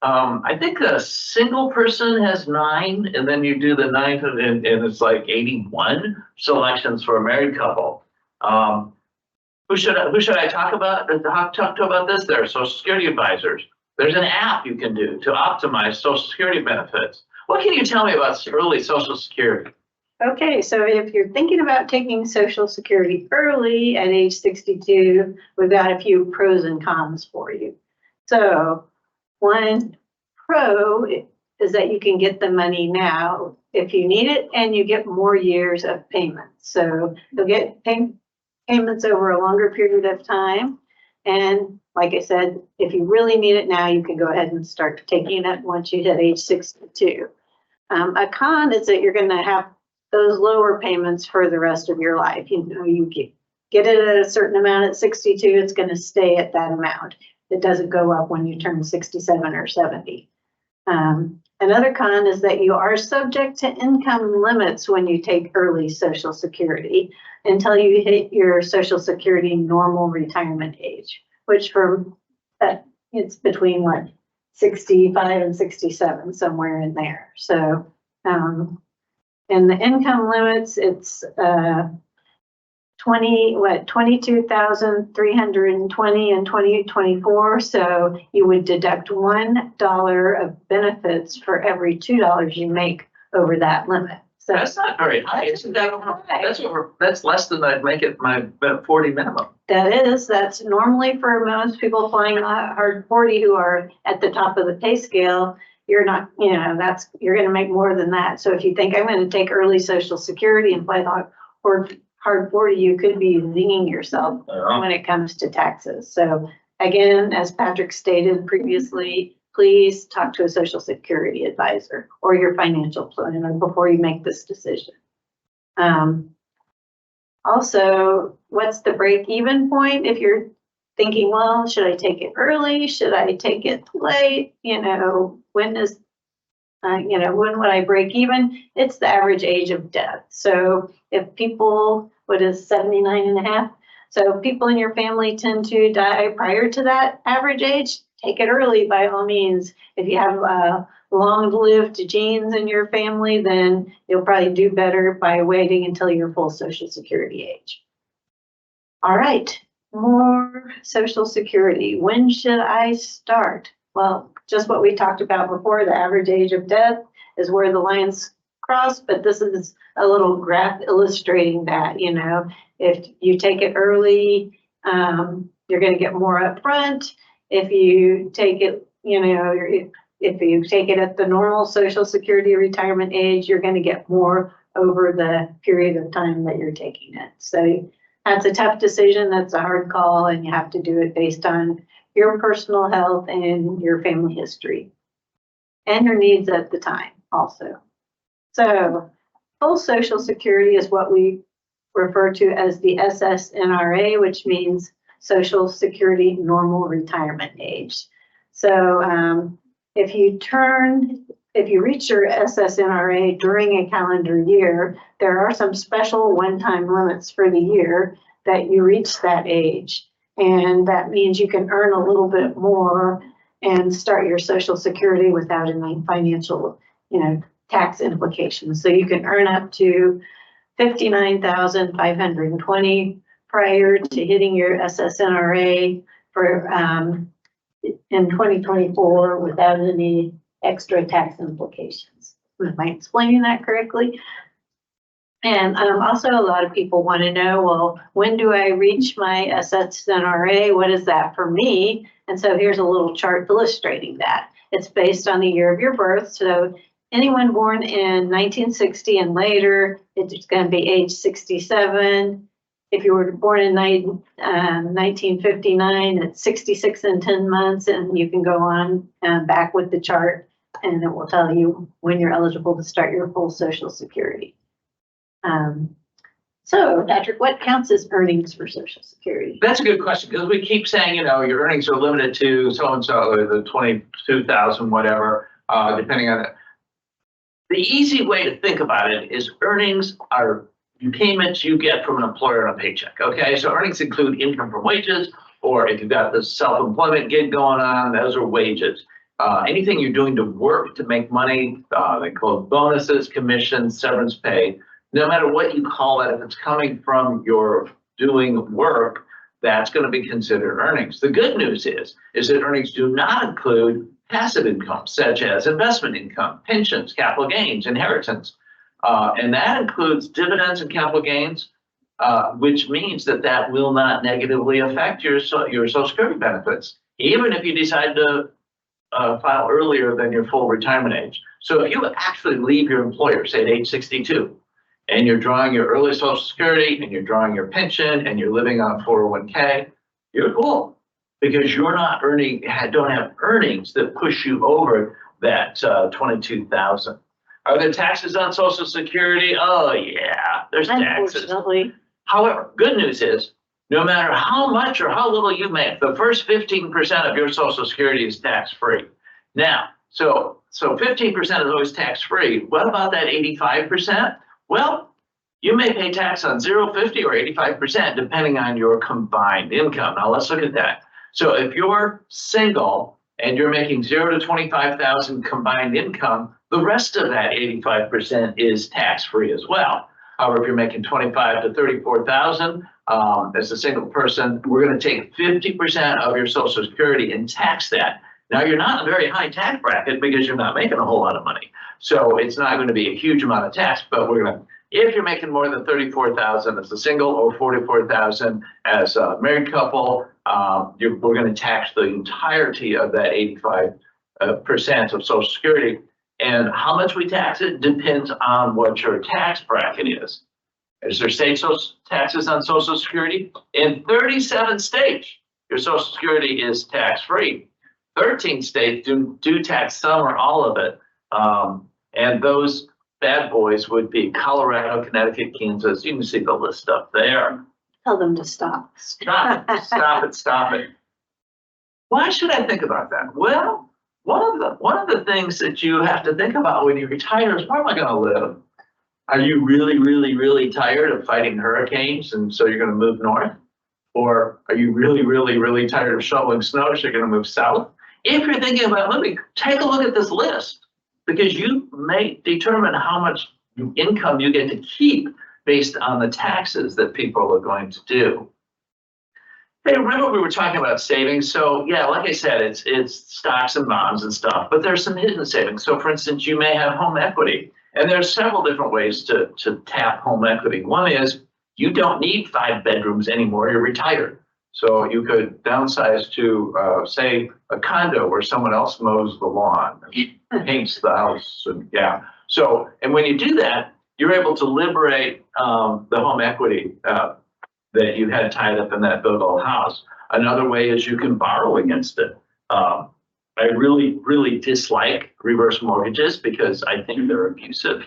I think a single person has 9, and then you do the 9th, and it's like 81 selections for a married couple. Who should I talk to about this? There are Social Security advisors. There's an app you can do to optimize Social Security benefits. What can you tell me about early Social Security? Okay, so if you're thinking about taking Social Security early at age 62, we've got a few pros and cons for you. So one pro is that you can get the money now if you need it, and you get more years of payments. So you'll get payments over a longer period of time. And like I said, if you really need it now, you can go ahead and start taking it once you hit age 62. A con is that you're going to have those lower payments for the rest of your life. You know, you get it at a certain amount at 62, it's going to stay at that amount. It doesn't go up when you turn 67 or 70. Another con is that you are subject to income limits when you take early Social Security until you hit your Social Security normal retirement age, which it's between 65 and 67, somewhere in there. So, in the income limits, it's 22,320 in 2024. So you would deduct $1 of benefits for every $2 you make over that limit. So That's not very high, isn't that? That's less than I'd make it my 40 minimum. that's normally for most people flying hard 40 who are at the top of the pay scale. You're not, you're going to make more than that. So if you think I'm going to take early Social Security and fly the hard 40, you could be zinging yourself when it comes to taxes. So again, as Patrick stated previously, please talk to a Social Security advisor or your financial planner before you make this decision. Also, what's the break-even point? If you're thinking, well, should I take it early? Should I take it late? When would I break even? It's the average age of death. So if people, what is 79 and a half? So if people in your family tend to die prior to that average age, take it early by all means. If you have long-lived genes in your family, then you'll probably do better by waiting until your full Social Security age. All right, more Social Security. When should I start? Well, just what we talked about before, the average age of death is where the lines cross, but this is a little graph illustrating that, if you take it early, you're going to get more upfront. If you take it, if you take it at the normal Social Security retirement age, you're going to get more over the period of time that you're taking it. So that's a tough decision. That's a hard call, and you have to do it based on your personal health and your family history and your needs at the time also. So full Social Security is what we refer to as the SSNRA, which means Social Security Normal Retirement Age. So if you reach your SSNRA during a calendar year, there are some special one-time limits for the year that you reach that age. And that means you can earn a little bit more and start your Social Security without any financial, tax implications. So you can earn up to $59,520 prior to hitting your SSNRA for in 2024 without any extra tax implications. Am I explaining that correctly? And also a lot of people want to know, well, when do I reach my SSNRA? What is that for me? And so here's a little chart illustrating that. It's based on the year of your birth. So anyone born in 1960 and later, it's going to be age 67. If you were born in 1959, it's 66 and 10 months, and you can go on back with the chart, and it will tell you when you're eligible to start your full Social Security. So, Patrick, what counts as earnings for Social Security? That's a good question, because we keep saying, your earnings are limited to so-and-so, or the 22,000, whatever, depending on it. The easy way to think about it is earnings are payments you get from an employer on a paycheck. Okay, so earnings include income from wages, or if you've got this self-employment gig going on, those are wages. Anything you're doing to work to make money, they call it bonuses, commissions, severance pay. No matter what you call it, if it's coming from your doing work, that's going to be considered earnings. The good news is that earnings do not include passive income, such as investment income, pensions, capital gains, inheritance. And that includes dividends and capital gains, which means that will not negatively affect your Social Security benefits, even if you decide to file earlier than your full retirement age. So if you actually leave your employer, say at age 62, and you're drawing your early Social Security, and you're drawing your pension, and you're living on a 401k, you're cool, because you're not don't have earnings that push you over that 22,000. Are there taxes on Social Security? Oh yeah, there's taxes. Unfortunately. However, good news is, no matter how much or how little you make, the first 15% of your Social Security is tax-free. Now, so 15% is always tax-free. What about that 85%? Well, you may pay tax on 0, 50, or 85%, depending on your combined income. Now let's look at that. So if you're single and you're making 0 to 25,000 combined income, the rest of that 85% is tax-free as well. However, if you're making 25 to 34,000 as a single person, we're going to take 50% of your Social Security and tax that. Now, you're not in a very high tax bracket because you're not making a whole lot of money. So it's not going to be a huge amount of tax, but we're going to, if you're making more than 34,000 as a single or 44,000 as a married couple, we're going to tax the entirety of that 85% of Social Security. And how much we tax it depends on what your tax bracket is. Is there state taxes on Social Security? In 37 states, your Social Security is tax-free. 13 states do tax some or all of it. And those bad boys would be Colorado, Connecticut, Kansas. You can see the list up there. Tell them to stop. Stop it, stop it, stop it. Why should I think about that? Well, one of the things that you have to think about when you retire is, where am I going to live? Are you really, really, really tired of fighting hurricanes and so you're going to move north? Or are you really, really, really tired of shoveling snow so you're going to move south? If you're thinking about moving, take a look at this list, because you may determine how much income you get to keep based on the taxes that people are going to do. Hey, remember we were talking about savings? So yeah, like I said, it's stocks and bonds and stuff, but there's some hidden savings. So for instance, you may have home equity, and there's several different ways to tap home equity. One is you don't need 5 bedrooms anymore, you're retired. So you could downsize to, say, a condo where someone else mows the lawn, paints the house, and yeah. So, and when you do that, you're able to liberate the home equity that you had tied up in that big old house. Another way is you can borrow against it. I really, really dislike reverse mortgages because I think they're abusive.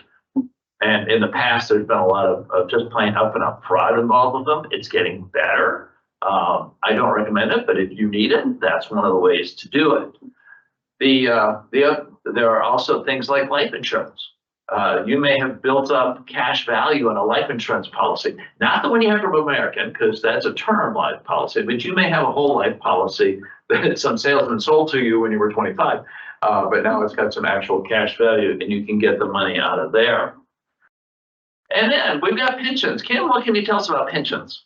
And in the past, there's been a lot of just plain up and up fraud involved with them. It's getting better. I don't recommend it, but if you need it, that's one of the ways to do it. There are also things like life insurance. You may have built up cash value in a life insurance policy, not the one you have from American, because that's a term life policy, but you may have a whole life policy that some salesman sold to you when you were 25, but now it's got some actual cash value and you can get the money out of there. And then we've got pensions. Kim, what can you tell us about pensions?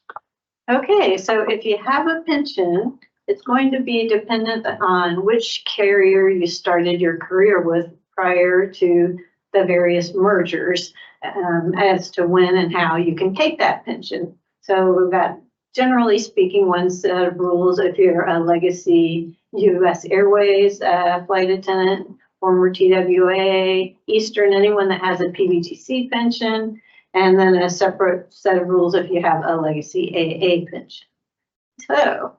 Okay, so if you have a pension, it's going to be dependent on which carrier you started your career with prior to the various mergers as to when and how you can take that pension. So we've got, generally speaking, one set of rules if you're a legacy U.S. Airways flight attendant, former TWA, Eastern, anyone that has a PBGC pension, and then a separate set of rules if you have a legacy AA pension. So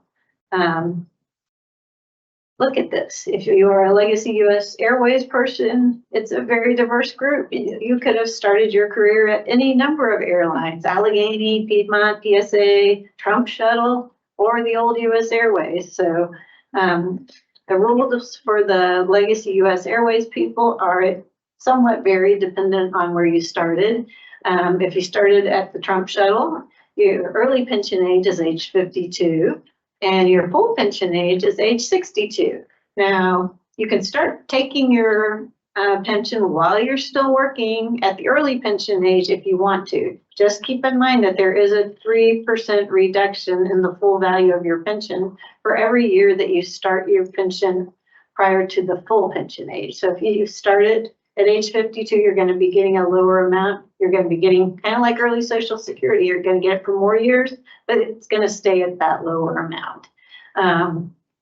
look at this. If you are a legacy U.S. Airways person, it's a very diverse group. You could have started your career at any number of airlines, Allegheny, Piedmont, PSA, Trump Shuttle, or the old U.S. Airways. So the rules for the legacy U.S. Airways people are somewhat varied dependent on where you started. If you started at the Trump Shuttle, your early pension age is age 52. And your full pension age is age 62. Now, you can start taking your pension while you're still working at the early pension age if you want to. Just keep in mind that there is a 3% reduction in the full value of your pension for every year that you start your pension prior to the full pension age. So if you started at age 52, you're going to be getting a lower amount. You're going to be getting kind of like early Social Security. You're going to get it for more years, but it's going to stay at that lower amount.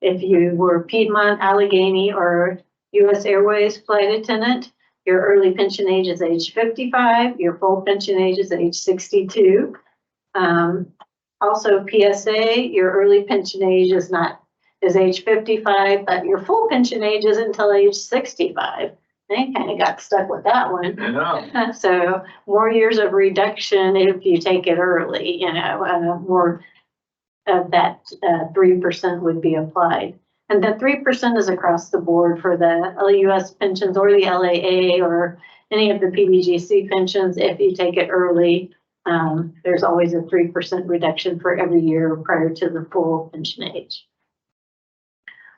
If you were Piedmont, Allegheny, or U.S. Airways flight attendant, your early pension age is age 55. Your full pension age is age 62. Also, PSA, your early pension age is age 55, but your full pension age is until age 65. They kind of got stuck with that one. Yeah. So more years of reduction if you take it early, more of that 3% would be applied. And the 3% is across the board for the LUS pensions or the LAA or any of the PBGC pensions. If you take it early, there's always a 3% reduction for every year prior to the full pension age.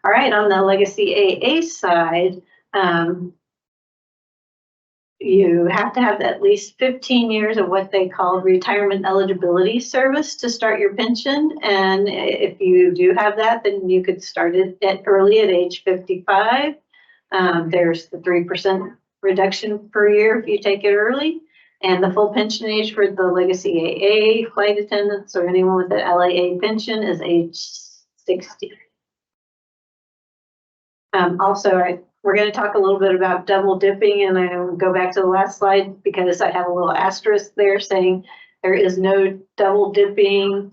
All right, on the legacy AA side, you have to have at least 15 years of what they call retirement eligibility service to start your pension. And if you do have that, then you could start it early at age 55. There's the 3% reduction per year if you take it early. And the full pension age for the legacy AA flight attendants or anyone with an LAA pension is age 60. We're going to talk a little bit about double dipping, and I will go back to the last slide because I have a little asterisk there saying there is no double dipping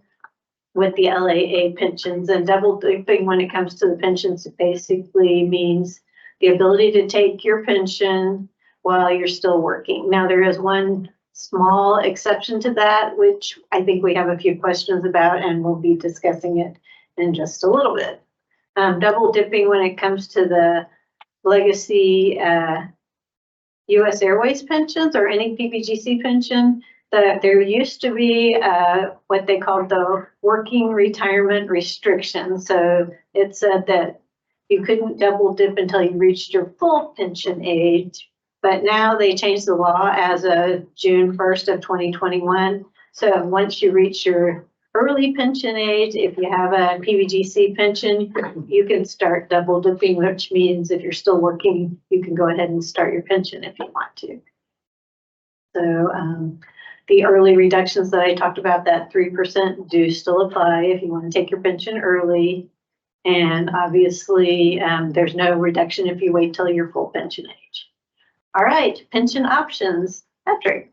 with the LAA pensions. And double dipping when it comes to the pensions basically means the ability to take your pension while you're still working. Now, there is one small exception to that, which I think we have a few questions about, and we'll be discussing it in just a little bit. Double dipping when it comes to the legacy U.S. Airways pensions or any PBGC pension, there used to be what they called the working retirement restriction. So it said that you couldn't double dip until you reached your full pension age. But now they changed the law as of June 1st of 2021. So once you reach your early pension age, if you have a PBGC pension, you can start double dipping, which means if you're still working, you can go ahead and start your pension if you want to. So the early reductions that I talked about, that 3% do still apply if you want to take your pension early. And obviously, there's no reduction if you wait till your full pension age. All right, pension options. Patrick,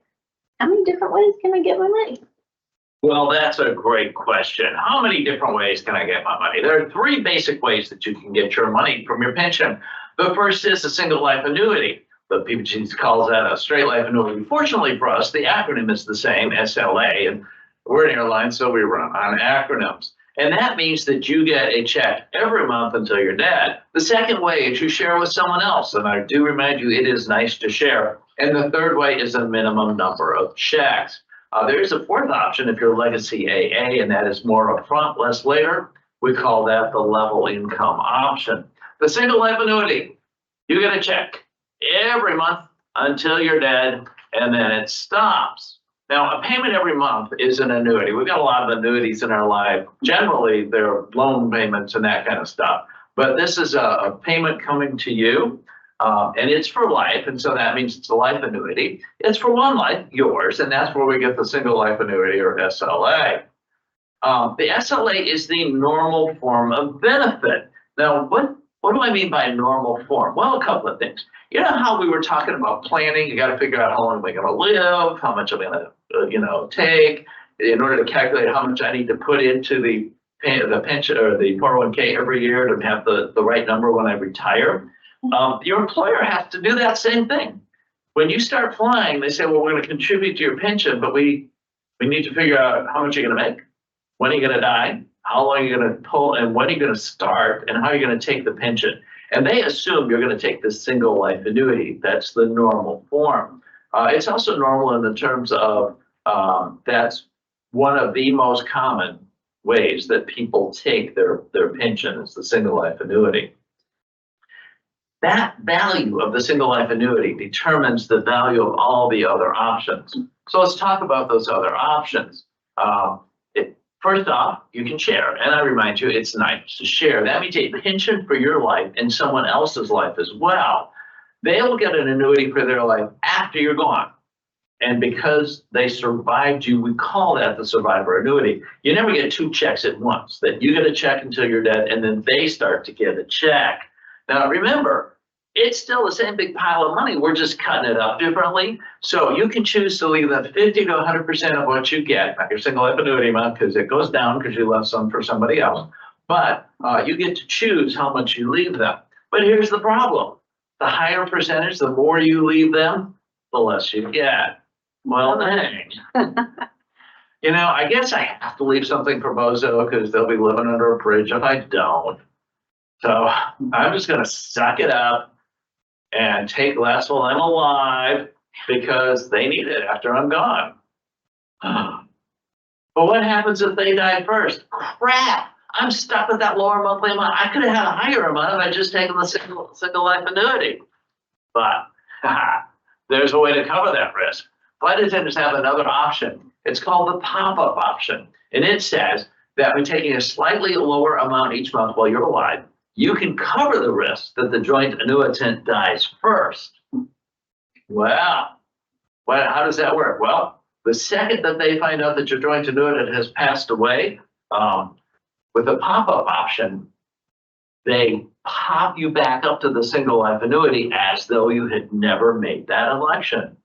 how many different ways can I get my money? Well, that's a great question. How many different ways can I get my money? There are three basic ways that you can get your money from your pension. The first is a single life annuity. The PBGC calls that a straight life annuity. Fortunately for us, the acronym is the same, SLA, and we're an airline, so we run on acronyms. And that means that you get a check every month until you're dead. The second way is you share with someone else. And I do remind you, it is nice to share. And the third way is a minimum number of checks. There is a fourth option if you're legacy AA, and that is more upfront, less later. We call that the level income option. The single life annuity, you get a check every month until you're dead, and then it stops. Now, a payment every month is an annuity. We've got a lot of annuities in our life. Generally, they're loan payments and that kind of stuff. But this is a payment coming to you. And it's for life, and so that means it's a life annuity. It's for one life, yours, and that's where we get the single life annuity, or SLA. The SLA is the normal form of benefit. Now, what do I mean by normal form? Well, a couple of things. You know how we were talking about planning? You got to figure out how long am I going to live, how much I'm going to, take, in order to calculate how much I need to put into the pension or the 401k every year to have the right number when I retire. Your employer has to do that same thing. When you start flying, they say, well, we're going to contribute to your pension, but we need to figure out how much you're going to make, when are you going to die, how long are you going to pull, and when are you going to start, and how are you going to take the pension. And they assume you're going to take this single life annuity. That's the normal form. It's also normal in the terms of that's one of the most common ways that people take their pension is the single life annuity. That value of the single life annuity determines the value of all the other options. So let's talk about those other options. First off, you can share. And I remind you, it's nice to share. That means a pension for your life and someone else's life as well. They will get an annuity for their life after you're gone. And because they survived you, we call that the survivor annuity. You never get two checks at once, that you get a check until you're dead, and then they start to get a check. Now, remember, it's still the same big pile of money. We're just cutting it up differently. So you can choose to leave them 50 to 100% of what you get, not your single life annuity amount, because it goes down because you left some for somebody else. But you get to choose how much you leave them. But here's the problem. The higher percentage, the more you leave them, the less you get. Well, dang. I guess I have to leave something for Bozo because they'll be living under a bridge if I don't. So I'm just going to suck it up and take less while I'm alive because they need it after I'm gone. But what happens if they die first? Crap! I'm stuck with that lower monthly amount. I could have had a higher amount if I just taken the single life annuity. But there's a way to cover that risk. Flight attendants have another option. It's called the pop-up option. And it says that by taking a slightly lower amount each month while you're alive, you can cover the risk that the joint annuitant dies first. Well, how does that work? Well, the second that they find out that your joint annuitant has passed away, with the pop-up option, they pop you back up to the single life annuity as though you had never made that election.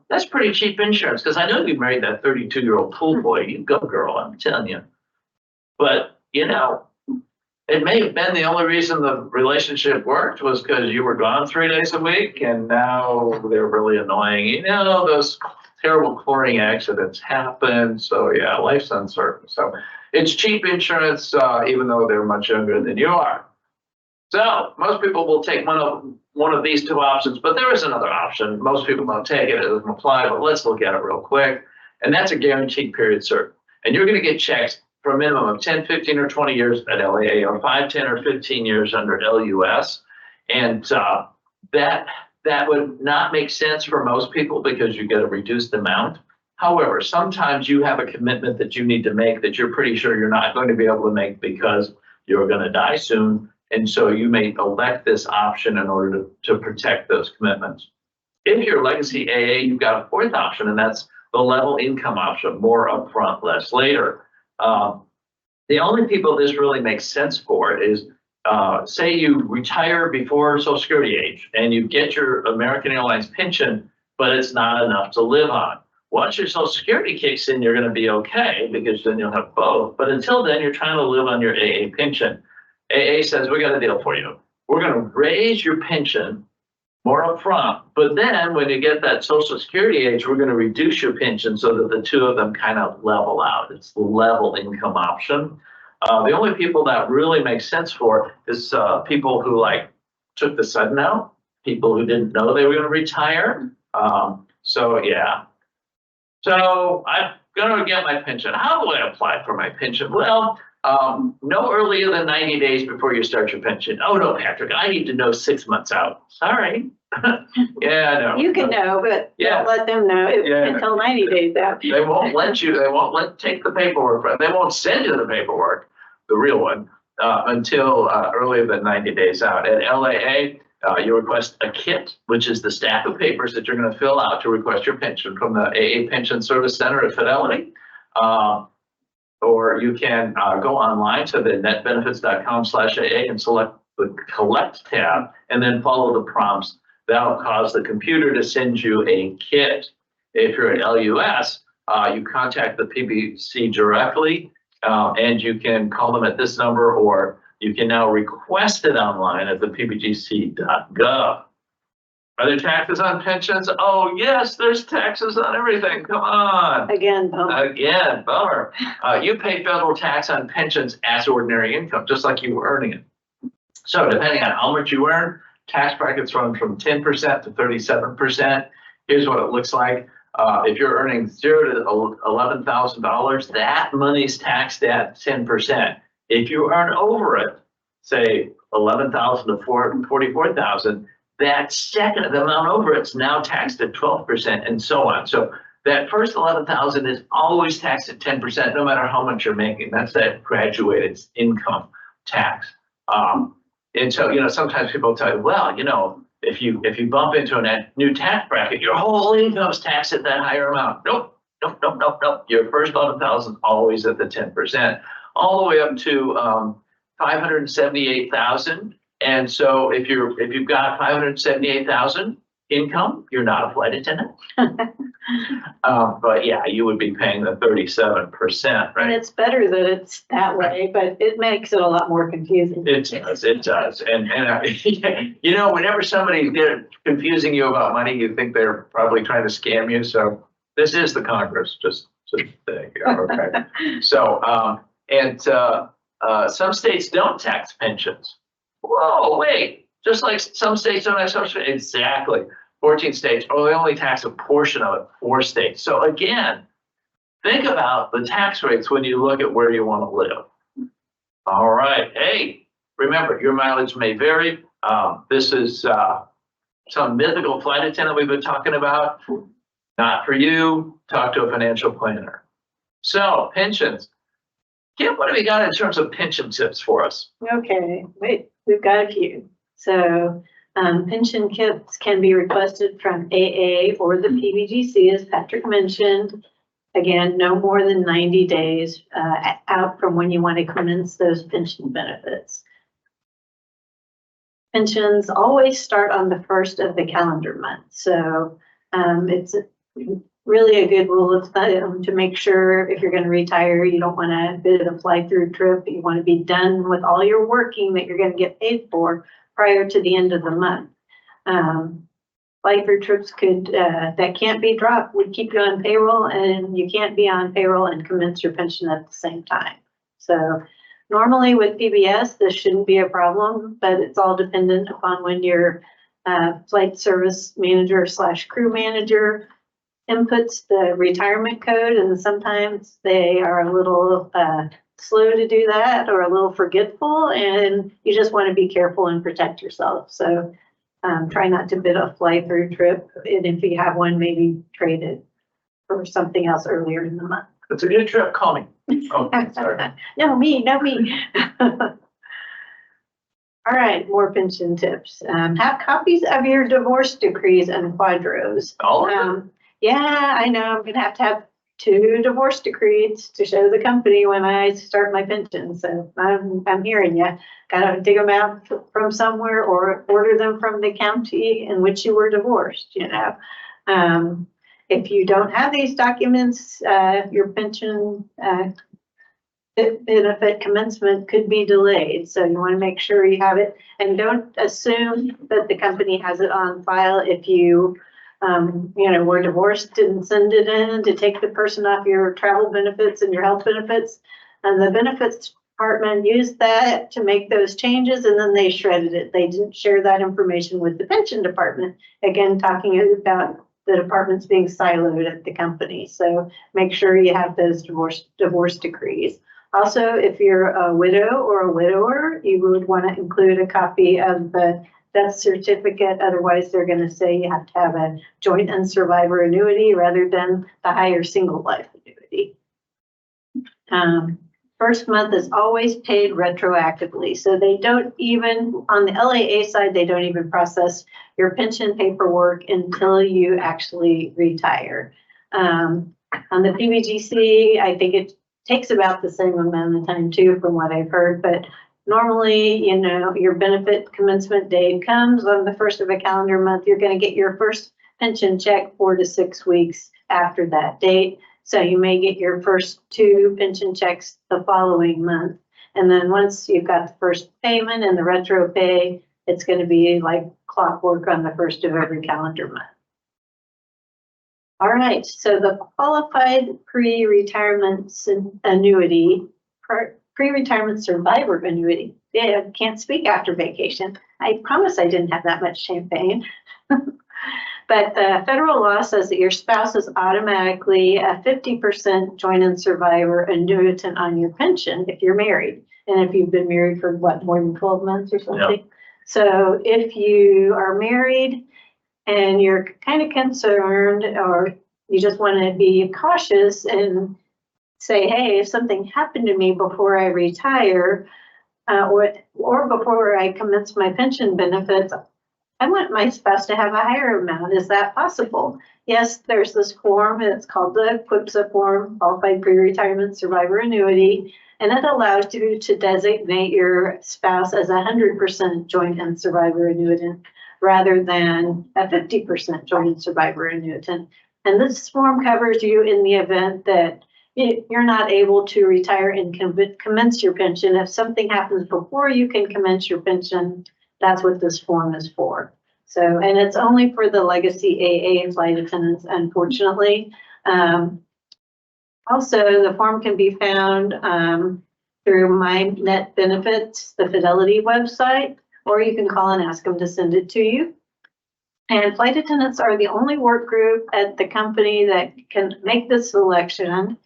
That's pretty cheap insurance, because I know you married that 32-year-old pool boy. You go, girl, I'm telling you. But, you know, it may have been the only reason the relationship worked was because you were gone 3 days a week, and now they're really annoying. You know, those terrible chlorine accidents happen. So, yeah, life's uncertain. So it's cheap insurance, even though they're much younger than you are. So most people will take one of these two options, but there is another option. Most people don't take it. It doesn't apply, but let's look at it real quick. And that's a guaranteed period certain. And you're going to get checks for a minimum of 10, 15, or 20 years at LAA, or 5, 10, or 15 years under LUS. And that would not make sense for most people because you get a reduced amount. However, sometimes you have a commitment that you need to make that you're pretty sure you're not going to be able to make because you're going to die soon. And so you may elect this option in order to protect those commitments. If you're legacy AA, you've got a fourth option, and that's the level income option, more upfront, less later. The only people this really makes sense for is, say you retire before Social Security age and you get your American Airlines pension, but it's not enough to live on. Once your Social Security kicks in, you're going to be okay because then you'll have both. But until then, you're trying to live on your AA pension. AA says, we got a deal for you. We're going to raise your pension more upfront, but then when you get that Social Security age, we're going to reduce your pension so that the two of them kind of level out. It's the level income option. The only people that really makes sense for is people who took the sudden out, people who didn't know they were going to retire. So yeah. So I'm going to get my pension. How do I apply for my pension? Well, no earlier than 90 days before you start your pension. Oh no, Patrick, I need to know 6 months out. Sorry. Yeah, I know. You can know, but Yeah. don't let them know until 90 days out. They won't let you, take the paperwork. They won't send you the paperwork, the real one, until earlier than 90 days out. At LAA, you request a kit, which is the stack of papers that you're going to fill out to request your pension from the AA Pension Service Center at Fidelity. Or you can go online to the netbenefits.com/AA and select the Collect tab and then follow the prompts. That'll cause the computer to send you a kit. If you're at LUS, you contact the PBC directly, and you can call them at this number, or you can now request it online at the pbgc.gov. Are there taxes on pensions? Oh, yes, there's taxes on everything. Come on. Again, Again, bummer. You pay federal tax on pensions as ordinary income, just like you were earning it. So depending on how much you earn, tax brackets run from 10% to 37%. Here's what it looks like. If you're earning $0 to $11,000, that money's taxed at 10%. If you earn over it, say 11,000 to 44,000, that second amount over it's now taxed at 12%, and so on. So that first 11,000 is always taxed at 10%, no matter how much you're making. That's that graduated income tax. And so, sometimes people tell you, well, if you bump into a new tax bracket, your whole income's taxed at that higher amount. Nope. Your first 11,000 always at the 10%, all the way up to 578,000. And so if you've got 578,000 income, you're not a flight attendant. But yeah, you would be paying the 37%, right? and it's better that it's that way, but it makes it a lot more confusing. It does. And whenever somebody's confusing you about money, you think they're probably trying to scam you. So this is the Congress, just there you go. Okay. So, some states don't tax pensions. Whoa, wait, just like some states don't have social, exactly. 14 states, they only tax a portion of it, 4 states. So again, think about the tax rates when you look at where you want to live. All right. Hey, remember, your mileage may vary. This is some mythical flight attendant we've been talking about. Not for you. Talk to a financial planner. So pensions. Kim, what do we got in terms of pension tips for us? Okay, wait, we've got a few. So pension kits can be requested from AA or the PBGC, as Patrick mentioned. Again, no more than 90 days out from when you want to commence those pension benefits. Pensions always start on the first of the calendar month. So it's really a good rule of thumb to make sure if you're going to retire, you don't want to bid a fly-through trip. You want to be done with all your working that you're going to get paid for prior to the end of the month. Fly-through trips that can't be dropped would keep you on payroll, and you can't be on payroll and commence your pension at the same time. So normally with PBS, this shouldn't be a problem, but it's all dependent upon when your flight service manager / crew manager inputs the retirement code, and sometimes they are a little slow to do that or a little forgetful, and you just want to be careful and protect yourself. So try not to bid a fly-through trip, and if you have one, maybe trade it for something else earlier in the month. It's a good trip. Call me. Oh, sorry. No, me. All right, more pension tips. Have copies of your divorce decrees and quadros. Oh, Yeah, I know. I'm gonna have to have 2 divorce decrees to show the company when I start my pension. So I'm hearing you. Gotta dig them out from somewhere or order them from the county in which you were divorced, you know. If you don't have these documents, your pension benefit commencement could be delayed. So you want to make sure you have it, and don't assume that the company has it on file. If you were divorced, didn't send it in to take the person off your travel benefits and your health benefits, and the benefits department used that to make those changes, and then they shredded it. They didn't share that information with the pension department. Again, talking about the departments being siloed at the company. So make sure you have those divorce decrees. Also, if you're a widow or a widower, you would want to include a copy of the death certificate. Otherwise, they're going to say you have to have a joint and survivor annuity rather than the higher single life annuity. First month is always paid retroactively. So they don't even, on the LAA side, they don't even process your pension paperwork until you actually retire. On the PBGC, I think it takes about the same amount of time too, from what I've heard, but normally, your benefit commencement date comes on the first of a calendar month. You're going to get your first pension check 4 to 6 weeks after that date. So you may get your first 2 pension checks the following month. And then once you've got the first payment and the retro pay, it's going to be like clockwork on the first of every calendar month. All right, so the qualified pre-retirement annuity, pre-retirement survivor annuity. Yeah, can't speak after vacation. I promise I didn't have that much champagne. But federal law says that your spouse is automatically a 50% joint and survivor annuitant on your pension if you're married. And if you've been married for more than 12 months or something. Yep. So if you are married and you're kind of concerned, or you just want to be cautious and say, hey, if something happened to me before I retire, or before I commence my pension benefits, I want my spouse to have a higher amount. Is that possible? Yes, there's this form, and it's called the QPSA form, Qualified Pre-Retirement Survivor Annuity, and it allows you to designate your spouse as 100% joint and survivor annuitant rather than a 50% joint and survivor annuitant. And this form covers you in the event that you're not able to retire and commence your pension. If something happens before you can commence your pension, that's what this form is for. So, and it's only for the legacy AA flight attendants, unfortunately. Also, the form can be found through My Net Benefits, the Fidelity website, or you can call and ask them to send it to you. And flight attendants are the only work group at the company that can make this selection,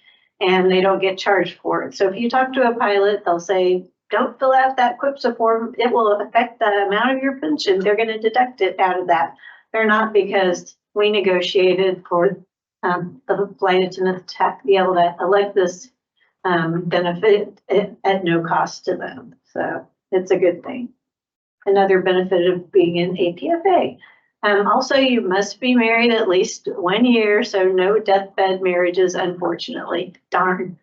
and they don't get charged for it. So if you talk to a pilot, they'll say, don't fill out that QIPSA form, it will affect the amount of your pension. They're going to deduct it out of that. They're not, because we negotiated for the flight attendants to be able to elect this benefit at no cost to them. So it's a good thing. Another benefit of being in APFA. Also, you must be married at least 1 year, so no deathbed marriages, unfortunately. Darn.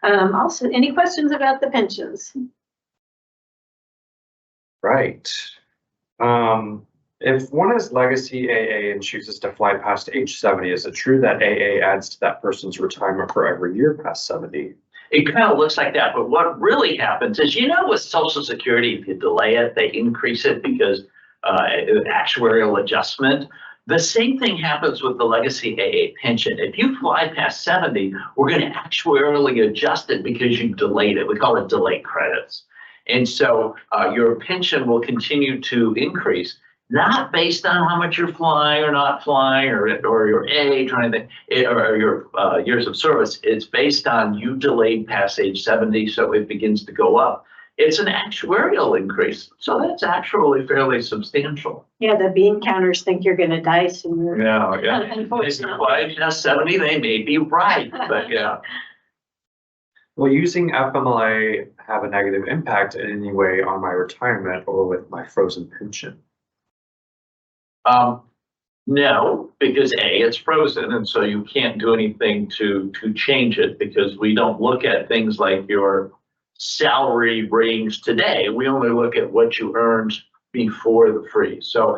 Also, any questions about the pensions? Right. If one is legacy AA and chooses to fly past age 70, is it true that AA adds to that person's retirement for every year past 70? It kind of looks like that, but what really happens is, with Social Security, if you delay it, they increase it because actuarial adjustment. The same thing happens with the legacy AA pension. If you fly past 70, we're going to actuarially adjust it because you delayed it. We call it delayed credits. And so your pension will continue to increase, not based on how much you're flying or not flying, or your age or anything, or your years of service. It's based on you delayed past age 70, so it begins to go up. It's an actuarial increase, so that's actually fairly substantial. Yeah, the bean counters think you're going to die sooner. Yeah. Unfortunately. If you fly past 70, they may be right, but yeah. Will using FMLA have a negative impact in any way on my retirement or with my frozen pension? No, because it's frozen, and so you can't do anything to change it, because we don't look at things like your salary range today. We only look at what you earned before the freeze. So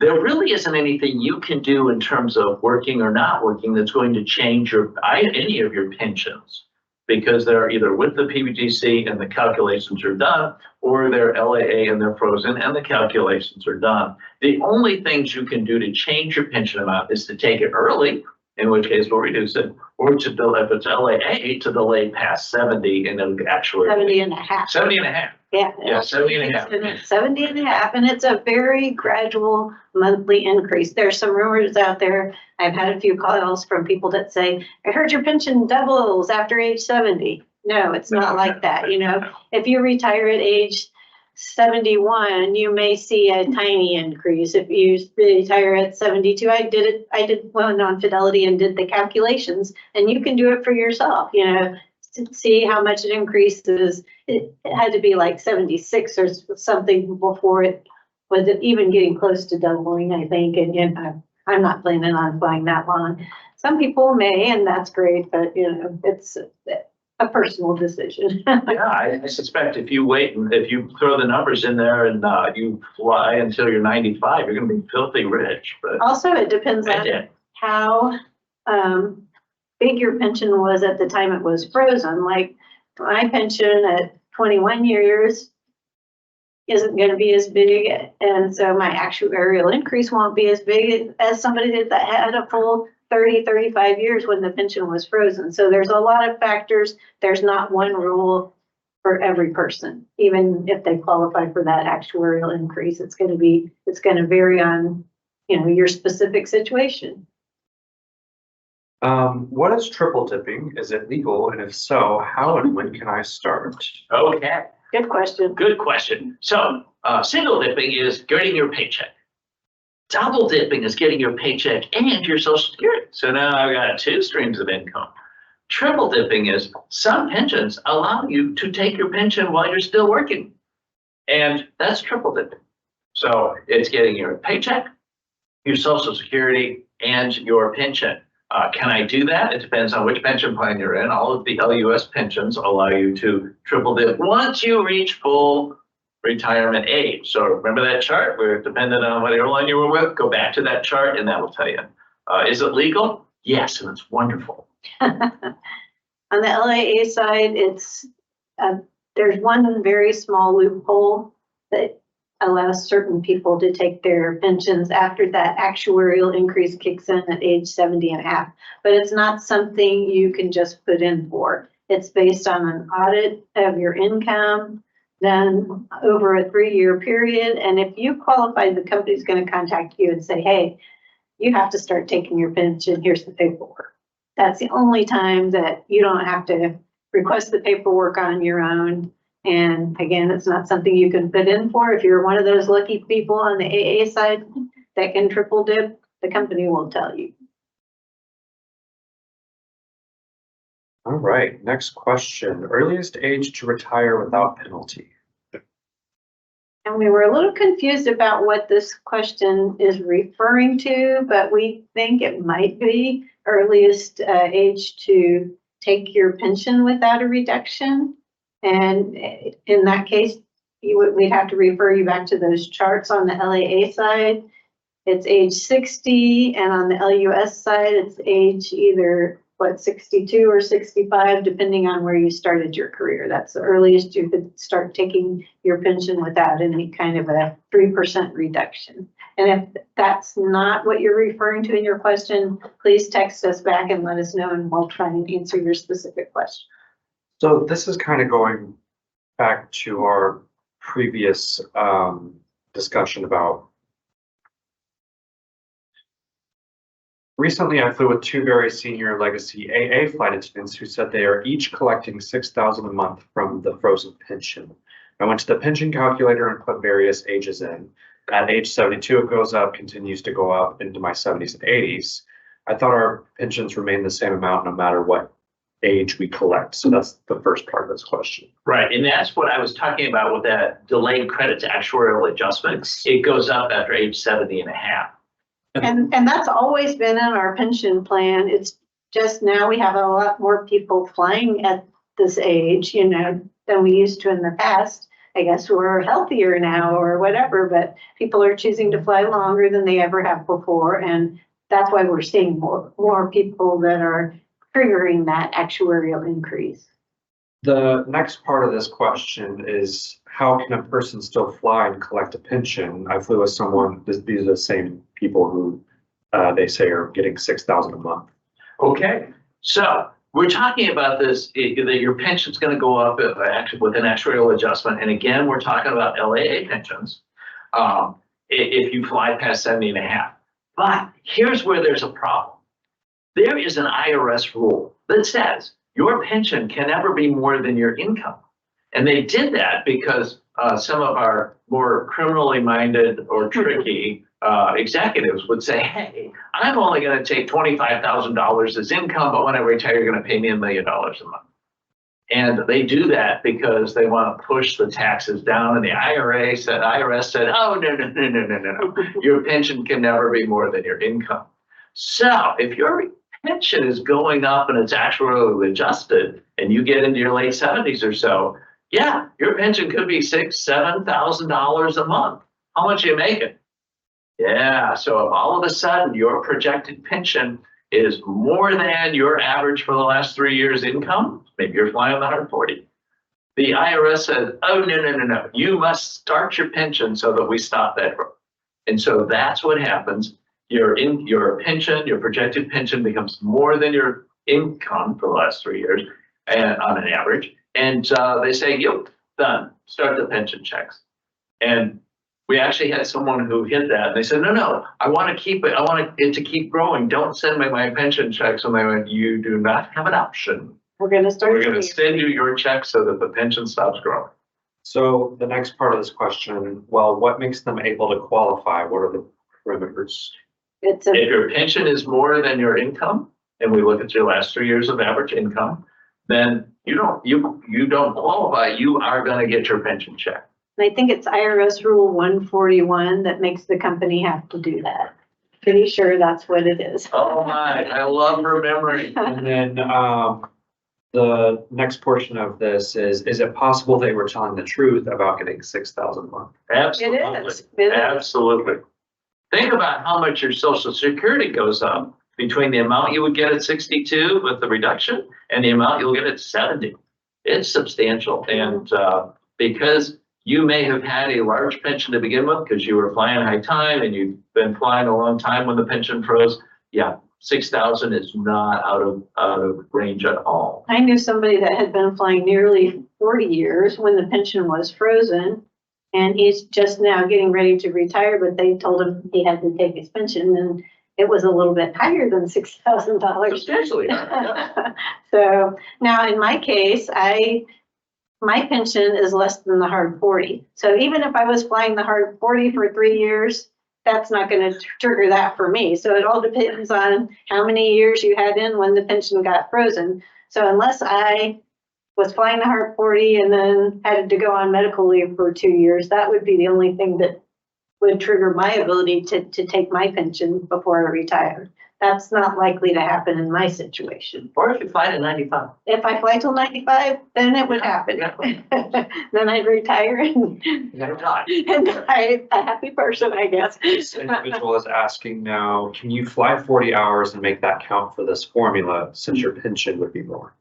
there really isn't anything you can do in terms of working or not working that's going to change any of your pensions, because they're either with the PBGC and the calculations are done, or they're LAA and they're frozen and the calculations are done. The only things you can do to change your pension amount is to take it early, in which case we'll reduce it, or to delay, if it's LAA, to delay past 70 and then actually 70 and a half. 70 and a half. Yeah, 70 and a half. 70 and a half, and it's a very gradual monthly increase. There's some rumors out there. I've had a few calls from people that say, I heard your pension doubles after age 70. No, it's not like that. If you retire at age 71, you may see a tiny increase. If you retire at 72, I did one on Fidelity and did the calculations, and you can do it for yourself, to see how much it increases. It had to be like 76 or something before it was even getting close to doubling, I think. And I'm not planning on flying that long. Some people may, and that's great, but it's a personal decision. Yeah, I suspect if you wait and if you throw the numbers in there and you fly until you're 95, you're going to be filthy rich. But also, it depends on how big your pension was at the time it was frozen. Like my pension at 21 years isn't going to be as big, and so my actuarial increase won't be as big as somebody that had a full 30, 35 years when the pension was frozen. So there's a lot of factors. There's not one rule for every person, even if they qualify for that actuarial increase. It's going to vary on, your specific situation. What is triple dipping? Is it legal? And if so, how and when can I start? Okay. Good question. Good question. So single dipping is getting your paycheck. Double dipping is getting your paycheck and your Social Security. So now I've got two streams of income. Triple dipping is some pensions allow you to take your pension while you're still working. And that's triple dipping. So it's getting your paycheck, your Social Security, and your pension. Can I do that? It depends on which pension plan you're in. All of the LUS pensions allow you to triple dip once you reach full retirement age. So remember that chart? We're dependent on what airline you were with. Go back to that chart and that will tell you. Is it legal? Yes, and it's wonderful. On the LAA side, there's one very small loophole that allows certain people to take their pensions after that actuarial increase kicks in at age 70 and a half. But it's not something you can just put in for. It's based on an audit of your income done over a 3-year period. And if you qualify, the company's going to contact you and say, hey, you have to start taking your pension. Here's the paperwork. That's the only time that you don't have to request the paperwork on your own. And again, it's not something you can fit in for. If you're one of those lucky people on the AA side that can triple dip, the company will tell you. All right, next question. Earliest age to retire without penalty. And we were a little confused about what this question is referring to, but we think it might be earliest age to take your pension without a reduction. And in that case, we'd have to refer you back to those charts on the LAA side. It's age 60, and on the LUS side, it's age either 62 or 65, depending on where you started your career. That's the earliest you could start taking your pension without any kind of a 3% reduction. And if that's not what you're referring to in your question, please text us back and let us know, and we'll try and answer your specific question. So this is kind of going back to our previous discussion about. Recently, I flew with two very senior legacy AA flight attendants who said they are each collecting $6,000 a month from the frozen pension. I went to the pension calculator and put various ages in. At age 72, it goes up, continues to go up into my 70s and 80s. I thought our pensions remain the same amount no matter what age we collect. So that's the first part of this question. Right, and that's what I was talking about with that delayed credit to actuarial adjustments. It goes up after age 70 and a half. And that's always been in our pension plan. It's just now we have a lot more people flying at this age, you know, than we used to in the past. I guess we're healthier now or whatever, but people are choosing to fly longer than they ever have before. And that's why we're seeing more people that are triggering that actuarial increase. The next part of this question is, how can a person still fly and collect a pension? I flew with someone, these are the same people who they say are getting $6,000 a month. Okay, so we're talking about this, that your pension's going to go up actually with an actuarial adjustment. And again, we're talking about LAA pensions if you fly past 70 and a half. But here's where there's a problem. There is an IRS rule that says your pension can never be more than your income. And they did that because some of our more criminally minded or tricky executives would say, hey, I'm only going to take $25,000 as income, but when I retire, you're going to pay me $1 million a month. And they do that because they want to push the taxes down. And the IRS said, oh, no. Your pension can never be more than your income. So if your pension is going up and it's actuarially adjusted and you get into your late 70s or so, yeah, your pension could be $6,000, $7,000 a month. How much are you making? Yeah, so if all of a sudden your projected pension is more than your average for the last 3 years income, maybe you're flying on the 140. The IRS says, oh, no. You must start your pension so that we stop that growth. And so that's what happens. Your pension, your projected pension becomes more than your income for the last 3 years and on an average. And they say, yep, done, start the pension checks. And we actually had someone who hit that. And they said, no, I want to keep it. I want it to keep growing. Don't send me my pension checks. And they went, you do not have an option. We're going to send you your check so that the pension stops growing. So the next part of this question, well, what makes them able to qualify? What are the parameters? If your pension is more than your income, and we look at your last 3 years of average income, then you don't qualify. You are going to get your pension check. And I think it's IRS Rule 141 that makes the company have to do that. Pretty sure that's what it is. Oh my, I love remembering. And then the next portion of this is it possible they were telling the truth about getting $6,000 a month? Absolutely. It is. It is. Absolutely. Think about how much your Social Security goes up between the amount you would get at 62 with the reduction and the amount you'll get at 70. It's substantial. And because you may have had a large pension to begin with because you were flying high time and you've been flying a long time when the pension froze, yeah, 6,000 is not out of range at all. I knew somebody that had been flying nearly 40 years when the pension was frozen, and he's just now getting ready to retire, but they told him he had to take his pension, and it was a little bit higher than $6,000. Substantially higher, yeah. So now in my case, my pension is less than the hard 40. So even if I was flying the hard 40 for 3 years, that's not going to trigger that for me. So it all depends on how many years you had in when the pension got frozen. So unless I was flying the hard 40 and then had to go on medical leave for 2 years, that would be the only thing that would trigger my ability to take my pension before I retire. That's not likely to happen in my situation. Or if you fly to 95. If I fly till 95, then it would happen. Then I'd retire and die a happy person, I guess. This individual is asking now, can you fly 40 hours and make that count for this formula since your pension would be more?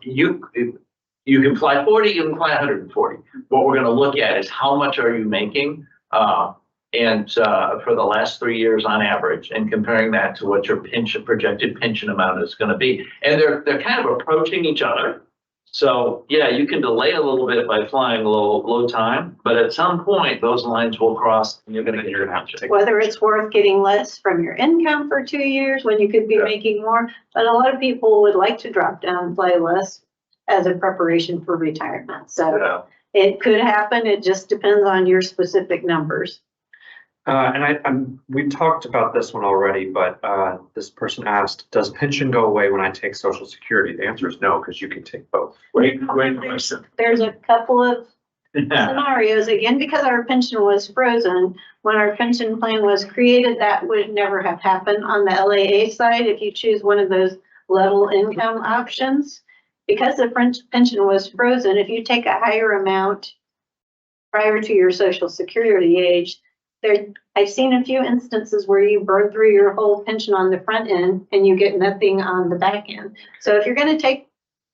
You can fly 40, you can fly 140. What we're gonna look at is how much are you making, and for the last 3 years on average, and comparing that to what your projected pension amount is gonna be. And they're kind of approaching each other. So yeah, you can delay a little bit by flying low time, but at some point those lines will cross and you're gonna have to take. Whether it's worth getting less from your income for 2 years when you could be making more, but a lot of people would like to drop down and fly less as a preparation for retirement. So it could happen. It just depends on your specific numbers. And we talked about this one already, but this person asked, does pension go away when I take Social Security? The answer is no, because you can take both. Wait. There's a couple of scenarios, again, because our pension was frozen. When our pension plan was created, that would never have happened on the LAA side. If you choose one of those level income options, because the pension was frozen, if you take a higher amount prior to your Social Security age, I've seen a few instances where you burn through your whole pension on the front end and you get nothing on the back end. So if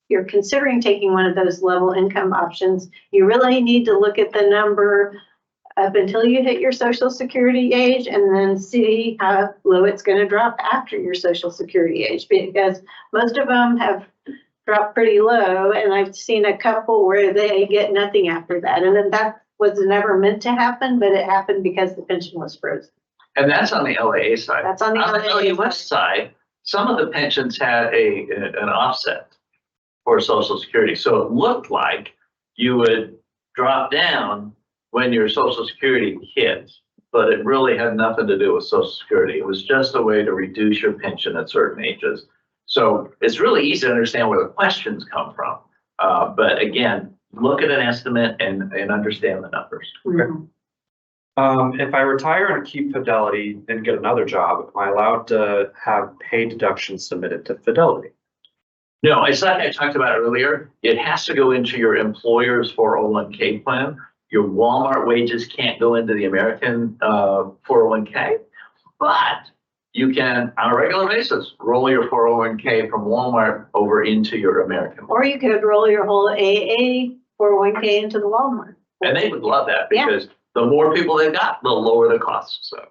you're considering taking one of those level income options, you really need to look at the number up until you hit your Social Security age and then see how low it's going to drop after your Social Security age, because most of them have dropped pretty low, and I've seen a couple where they get nothing after that. And then that was never meant to happen, but it happened because the pension was frozen. And that's on the LAA side. That's on the LAA LUS side. Some of the pensions had an offset for Social Security. So it looked like you would drop down when your Social Security hit, but it really had nothing to do with Social Security. It was just a way to reduce your pension at certain ages. So it's really easy to understand where the questions come from. But again, look at an estimate and understand the numbers. Mm-hmm. If I retire and keep Fidelity and get another job, am I allowed to have pay deductions submitted to Fidelity? No, it's like I talked about earlier. It has to go into your employer's 401k plan. Your Walmart wages can't go into the American 401k, but you can, on a regular basis, roll your 401k from Walmart over into your American. Or you could roll your whole AA 401k into the Walmart. And they would love that, because the more people they've got, the lower the costs. So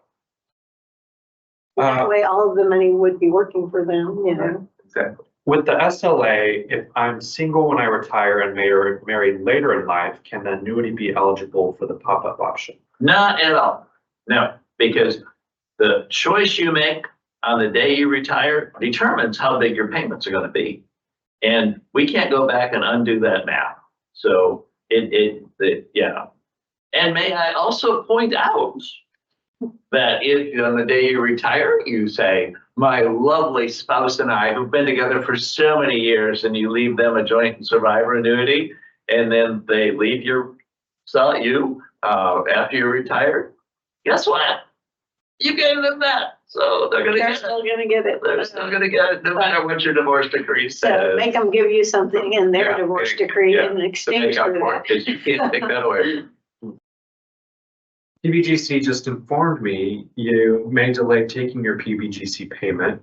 that way, all of the money would be working for them, you know. Exactly. With the SLA, if I'm single when I retire and married later in life, can the annuity be eligible for the pop-up option? Not at all. No, because the choice you make on the day you retire determines how big your payments are going to be. And we can't go back and undo that now. So yeah. And may I also point out that if on the day you retire, you say, my lovely spouse and I, who've been together for so many years, and you leave them a joint survivor annuity, and then they leave you after you're retired, guess what? You gave them that. So they're still going to get it. They're still going to get it, no matter what your divorce decree says. So make them give you something in their divorce decree in exchange for that. Because you can't take that away. PBGC just informed me you may delay taking your PBGC payment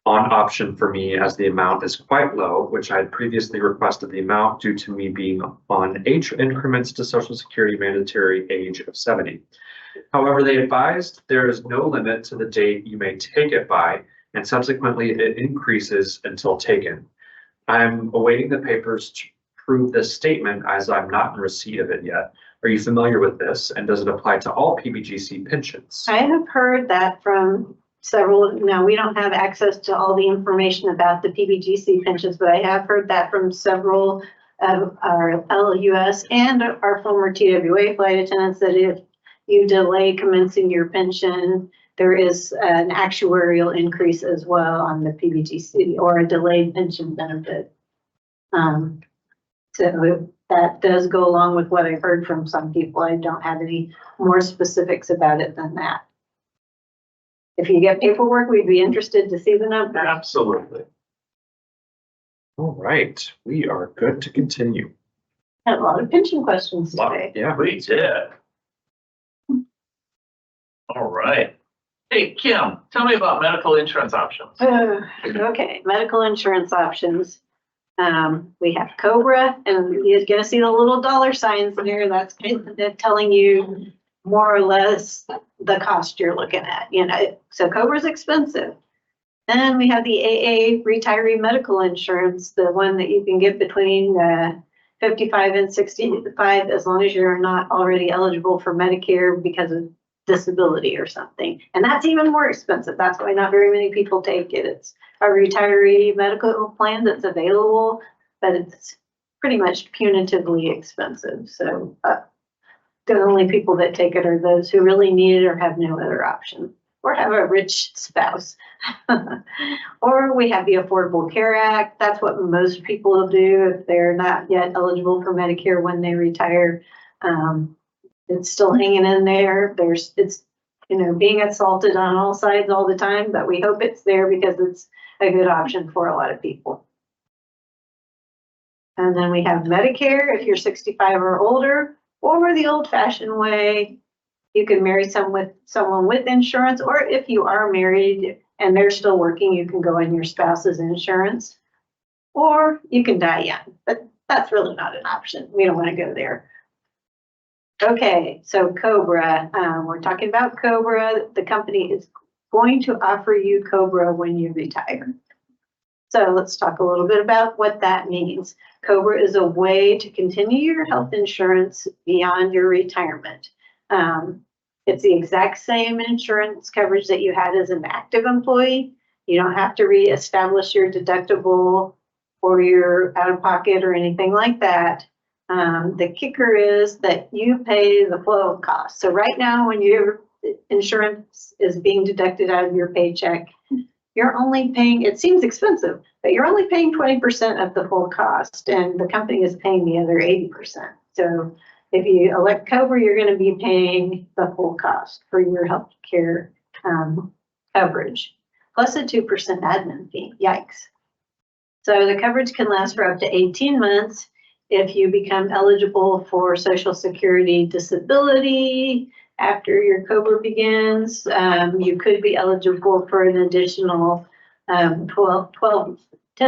on option for me as the amount is quite low, which I had previously requested the amount due to me being on age increments to Social Security mandatory age of 70. However, they advised there is no limit to the date you may take it by, and subsequently it increases until taken. I'm awaiting the papers to prove this statement, as I'm not in receipt of it yet. Are you familiar with this, and does it apply to all PBGC pensions? I have heard that from several, now we don't have access to all the information about the PBGC pensions, but I have heard that from several of our LUS and our former TWA flight attendants, that if you delay commencing your pension, there is an actuarial increase as well on the PBGC, or a delayed pension benefit. So that does go along with what I've heard from some people. I don't have any more specifics about it than that. If you get paperwork, we'd be interested to see the number. Absolutely. All right, we are good to continue. Had a lot of pension questions today. Yeah. We did. All right. Hey, Kim, tell me about medical insurance options. Okay, medical insurance options. We have Cobra, and you're gonna see the little dollar signs there. That's telling you more or less the cost you're looking at, you know. So Cobra's expensive. Then we have the AA retiree medical insurance, the one that you can get between 55 and 65, as long as you're not already eligible for Medicare because of disability or something. And that's even more expensive. That's why not very many people take it. It's a retiree medical plan that's available, but it's pretty much punitively expensive. So the only people that take it are those who really need it or have no other option, or have a rich spouse. Or we have the Affordable Care Act. That's what most people will do if they're not yet eligible for Medicare when they retire. It's still hanging in there. It's, you know, being assaulted on all sides all the time, but we hope it's there because it's a good option for a lot of people. And then we have Medicare if you're 65 or older, or the old-fashioned way, you can marry someone with insurance, or if you are married and they're still working, you can go on your spouse's insurance, or you can die young, but that's really not an option. We don't want to go there. Okay, so Cobra, we're talking about Cobra. The company is going to offer you Cobra when you retire. So let's talk a little bit about what that means. Cobra is a way to continue your health insurance beyond your retirement. It's the exact same insurance coverage that you had as an active employee. You don't have to reestablish your deductible or your out-of-pocket or anything like that. The kicker is that you pay the flow of costs. So right now, when your insurance is being deducted out of your paycheck, you're only paying, it seems expensive, but you're only paying 20% of the full cost, and the company is paying the other 80%. So if you elect Cobra, you're going to be paying the full cost for your health care coverage, plus a 2% admin fee. Yikes. So the coverage can last for up to 18 months. If you become eligible for Social Security disability after your Cobra begins, you could be eligible for an additional 10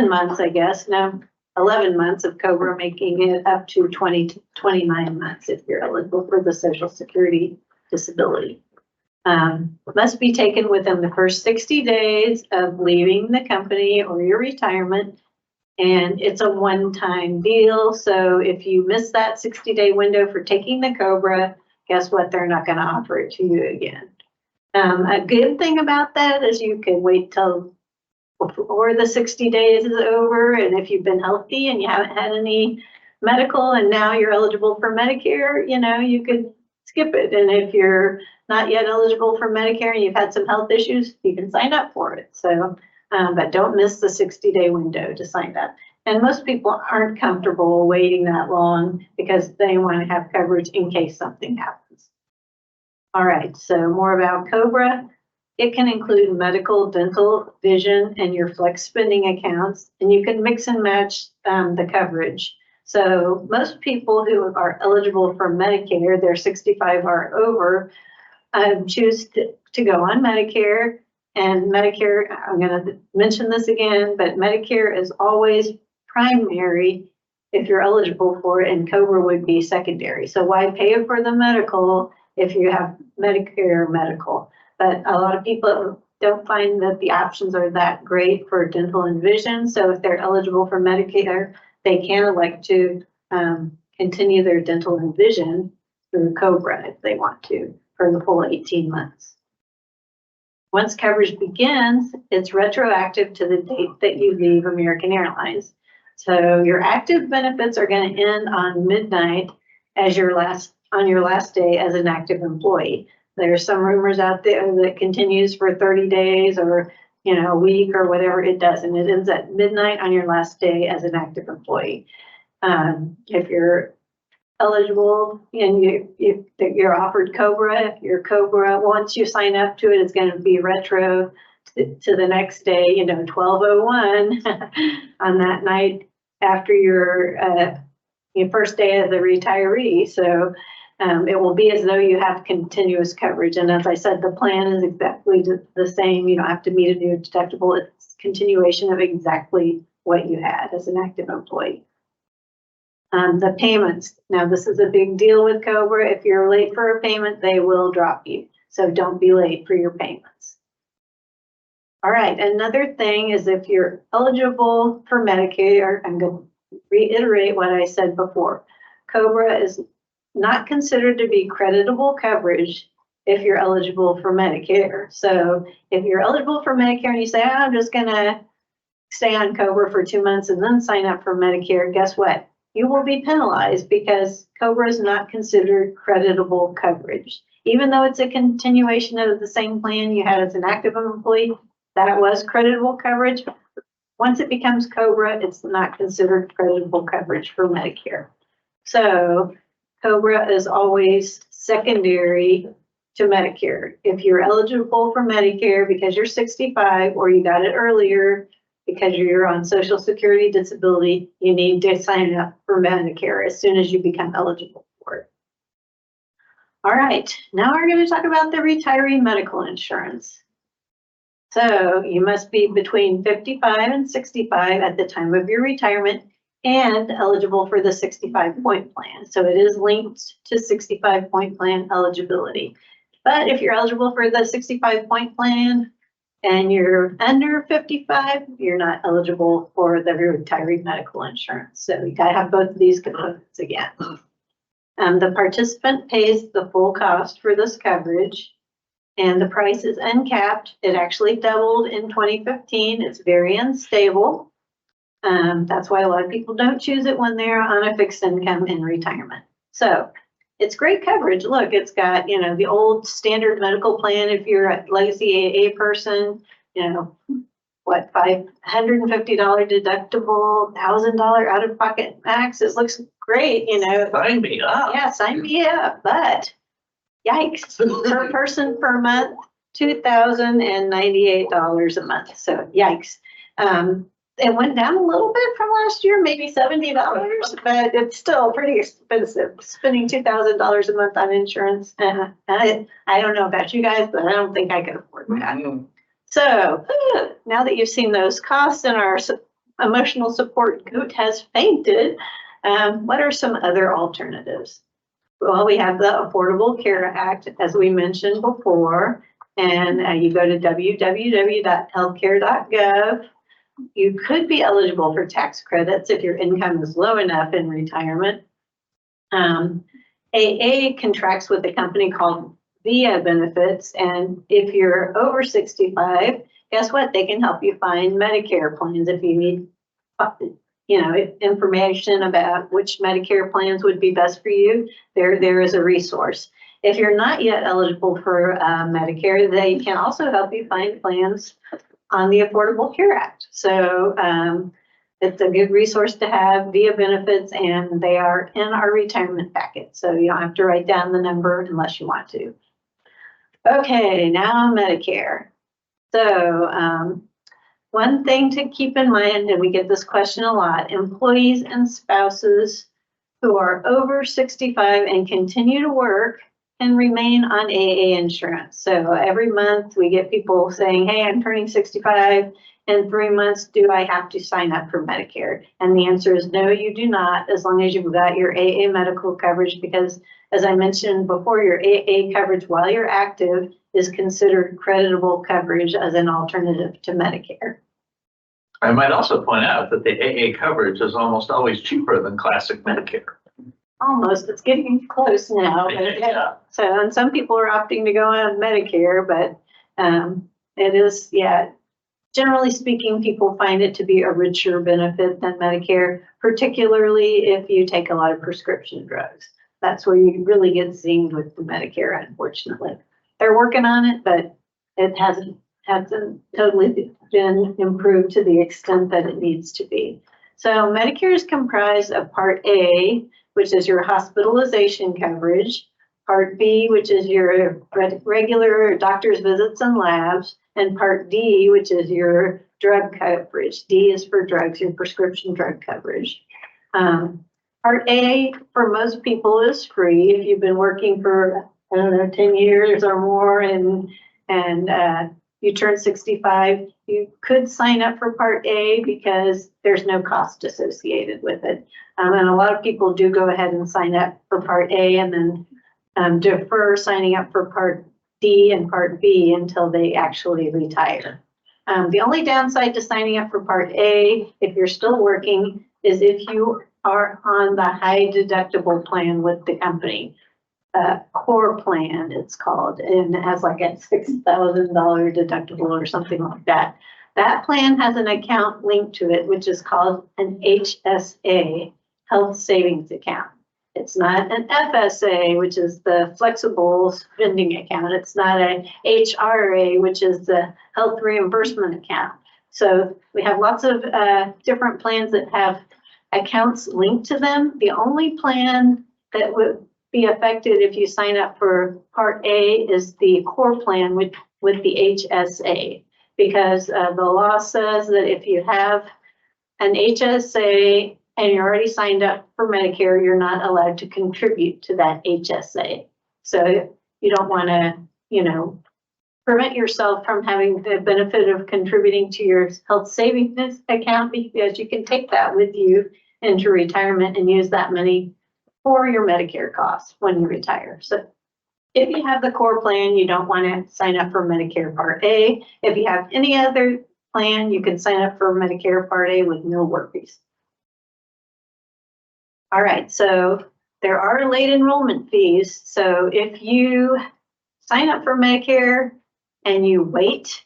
months, I guess. No, 11 months of Cobra, making it up to 29 months if you're eligible for the Social Security disability. Must be taken within the first 60 days of leaving the company or your retirement. And it's a one-time deal. So if you miss that 60-day window for taking the Cobra, guess what? They're not going to offer it to you again. A good thing about that is you can wait till before the 60 days is over. And if you've been healthy and you haven't had any medical and now you're eligible for Medicare, you know, you could skip it. And if you're not yet eligible for Medicare and you've had some health issues, you can sign up for it. So, but don't miss the 60-day window to sign up. And most people aren't comfortable waiting that long because they want to have coverage in case something happens. All right, so more about Cobra. It can include medical, dental, vision, and your flex spending accounts, and you can mix and match the coverage. So most people who are eligible for Medicare, they're 65 or over, choose to go on Medicare. And Medicare, I'm going to mention this again, but Medicare is always primary if you're eligible for it, and Cobra would be secondary. So why pay for the medical if you have Medicare medical? But a lot of people don't find that the options are that great for dental and vision. So if they're eligible for Medicare, they can elect to continue their dental and vision through COBRA if they want to for the full 18 months. Once coverage begins, it's retroactive to the date that you leave American Airlines. So your active benefits are going to end on midnight as your last day as an active employee. There are some rumors out there that continues for 30 days or a week or whatever. It doesn't. It ends at midnight on your last day as an active employee. If you're eligible and you're offered COBRA, your COBRA, once you sign up to it, it's going to be retro to the next day, 12:01 on that night after your first day as a retiree. So it will be as though you have continuous coverage. And as I said, the plan is exactly the same. You don't have to meet a new deductible. It's continuation of exactly what you had as an active employee. The payments. Now, this is a big deal with COBRA. If you're late for a payment, they will drop you. So don't be late for your payments. All right, another thing is if you're eligible for Medicare, I'm going to reiterate what I said before. COBRA is not considered to be creditable coverage if you're eligible for Medicare. So if you're eligible for Medicare and you say, I'm just going to stay on COBRA for 2 months and then sign up for Medicare, guess what? You will be penalized because COBRA is not considered creditable coverage. Even though it's a continuation of the same plan you had as an active employee, that was creditable coverage. Once it becomes COBRA, it's not considered creditable coverage for Medicare. So COBRA is always secondary to Medicare. If you're eligible for Medicare because you're 65 or you got it earlier, because you're on Social Security disability, you need to sign up for Medicare as soon as you become eligible for it. All right, now we're going to talk about the retiree medical insurance. So you must be between 55 and 65 at the time of your retirement and eligible for the 65-point plan. So it is linked to 65-point plan eligibility. But if you're eligible for the 65-point plan, and you're under 55, you're not eligible for the retiree medical insurance. So you gotta have both of these components again. The participant pays the full cost for this coverage and the price is uncapped. It actually doubled in 2015. It's very unstable. That's why a lot of people don't choose it when they're on a fixed income in retirement. So it's great coverage. Look, it's got, the old standard medical plan. If you're a legacy AA person, what, $550 deductible, $1,000 out of pocket max. It looks great, Sign me up. Yeah, sign me up. But yikes, per person per month, $2,098 a month. So yikes. It went down a little bit from last year, maybe $70, but it's still pretty expensive. Spending $2,000 a month on insurance. I don't know about you guys, but I don't think I could afford that. So now that you've seen those costs and our emotional support goat has fainted, what are some other alternatives? Well, we have the Affordable Care Act, as we mentioned before, and you go to www.healthcare.gov. You could be eligible for tax credits if your income is low enough in retirement. AA contracts with a company called VIA Benefits, and if you're over 65, guess what? They can help you find Medicare plans if you need, information about which Medicare plans would be best for you. There is a resource. If you're not yet eligible for Medicare, they can also help you find plans on the Affordable Care Act. So it's a good resource to have via benefits, and they are in our retirement packet. So you don't have to write down the number unless you want to. Okay, now Medicare. So one thing to keep in mind, and we get this question a lot, employees and spouses who are over 65 and continue to work and remain on AA insurance. So every month we get people saying, hey, I'm turning 65 in 3 months. Do I have to sign up for Medicare? And the answer is no, you do not, as long as you've got your AA medical coverage, because as I mentioned before, your AA coverage while you're active is considered creditable coverage as an alternative to Medicare. I might also point out that the AA coverage is almost always cheaper than classic Medicare. almost, it's getting close now. But Yeah. so, and some people are opting to go on Medicare, but it is, yeah, generally speaking, people find it to be a richer benefit than Medicare, particularly if you take a lot of prescription drugs. That's where you really get zinged with the Medicare, unfortunately. They're working on it, but it hasn't totally been improved to the extent that it needs to be. So Medicare is comprised of Part A, which is your hospitalization coverage, Part B, which is your regular doctor's visits and labs, and Part D, which is your drug coverage. D is for drugs, your prescription drug coverage. Part A for most people is free if you've been working for, I don't know, 10 years or more and you turn 65, you could sign up for Part A because there's no cost associated with it. And a lot of people do go ahead and sign up for Part A and then defer signing up for Part D and Part B until they actually retire. The only downside to signing up for Part A, if you're still working, is if you are on the high deductible plan with the company. Core plan, it's called, and it has like a $6,000 deductible or something like that. That plan has an account linked to it, which is called an HSA, Health Savings Account. It's not an FSA, which is the flexible spending account. It's not a HRA, which is the health reimbursement account. So we have lots of different plans that have accounts linked to them. The only plan that would be affected if you sign up for Part A is the core plan with the HSA, because the law says that if you have an HSA and you're already signed up for Medicare, you're not allowed to contribute to that HSA. So you don't want to, prevent yourself from having the benefit of contributing to your health savings account, because you can take that with you into retirement and use that money for your Medicare costs when you retire. So if you have the core plan, you don't want to sign up for Medicare Part A. If you have any other plan, you can sign up for Medicare Part A with no worries. All right, so there are late enrollment fees. So if you sign up for Medicare and you wait,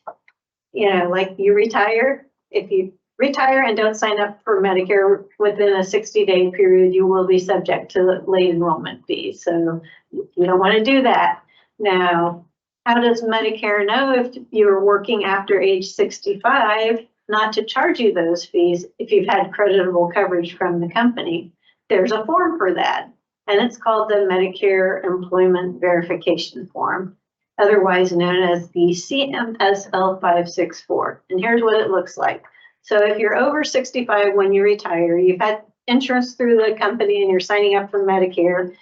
like you retire, if you retire and don't sign up for Medicare within a 60-day period, you will be subject to late enrollment fees. So you don't want to do that. Now, how does Medicare know if you're working after age 65 not to charge you those fees if you've had creditable coverage from the company? There's a form for that, and it's called the Medicare Employment Verification Form, otherwise known as the CMSL 564. And here's what it looks like. So if you're over 65 when you retire, you've had insurance through the company and you're signing up for Medicare,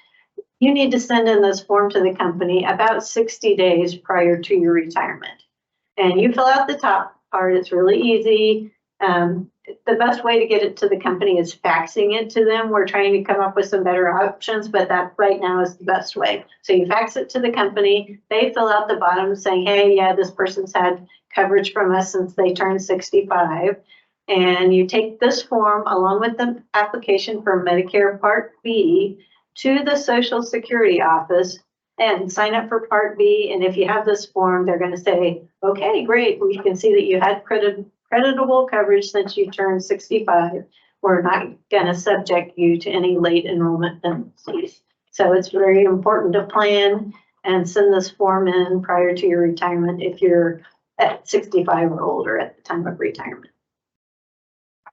you need to send in this form to the company about 60 days prior to your retirement. And you fill out the top part, it's really easy. The best way to get it to the company is faxing it to them. We're trying to come up with some better options, but that right now is the best way. So you fax it to the company, they fill out the bottom saying, hey, yeah, this person's had coverage from us since they turned 65. And you take this form along with the application for Medicare Part B to the Social Security office and sign up for Part B. And if you have this form, they're going to say, okay, great, we can see that you had creditable coverage since you turned 65. We're not going to subject you to any late enrollment penalties. So it's very important to plan and send this form in prior to your retirement if you're at 65 or older at the time of retirement.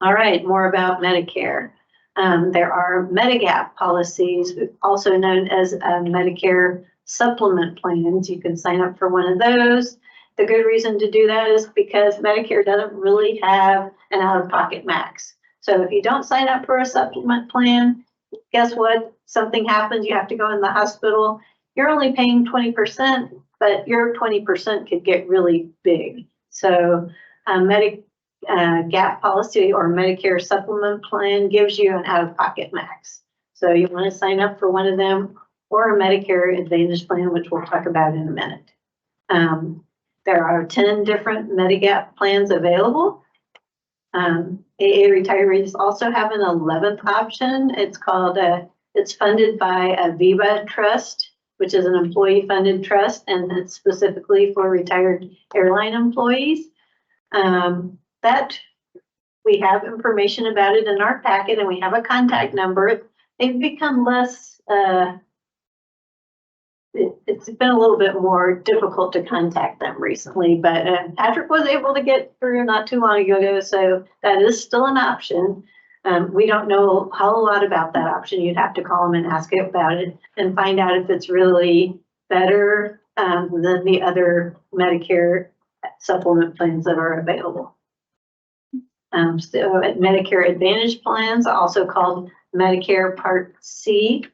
All right, more about Medicare. There are Medigap policies, also known as Medicare supplement plans. You can sign up for one of those. The good reason to do that is because Medicare doesn't really have an out-of-pocket max. So if you don't sign up for a supplement plan, guess what? Something happens, you have to go in the hospital. You're only paying 20%, but your 20% could get really big. So Medigap policy or Medicare supplement plan gives you an out-of-pocket max. So you want to sign up for one of them or a Medicare Advantage plan, which we'll talk about in a minute. There are 10 different Medigap plans available. AA retirees also have an 11th option. It's called a It's funded by a Viva Trust, which is an employee-funded trust, and it's specifically for retired airline employees. That we have information about it in our packet, and we have a contact number. They've become less, it's been a little bit more difficult to contact them recently, but Patrick was able to get through not too long ago, so that is still an option. We don't know a whole lot about that option. You'd have to call them and ask about it and find out if it's really better than the other Medicare supplement plans that are available. So Medicare Advantage plans, also called Medicare Part C,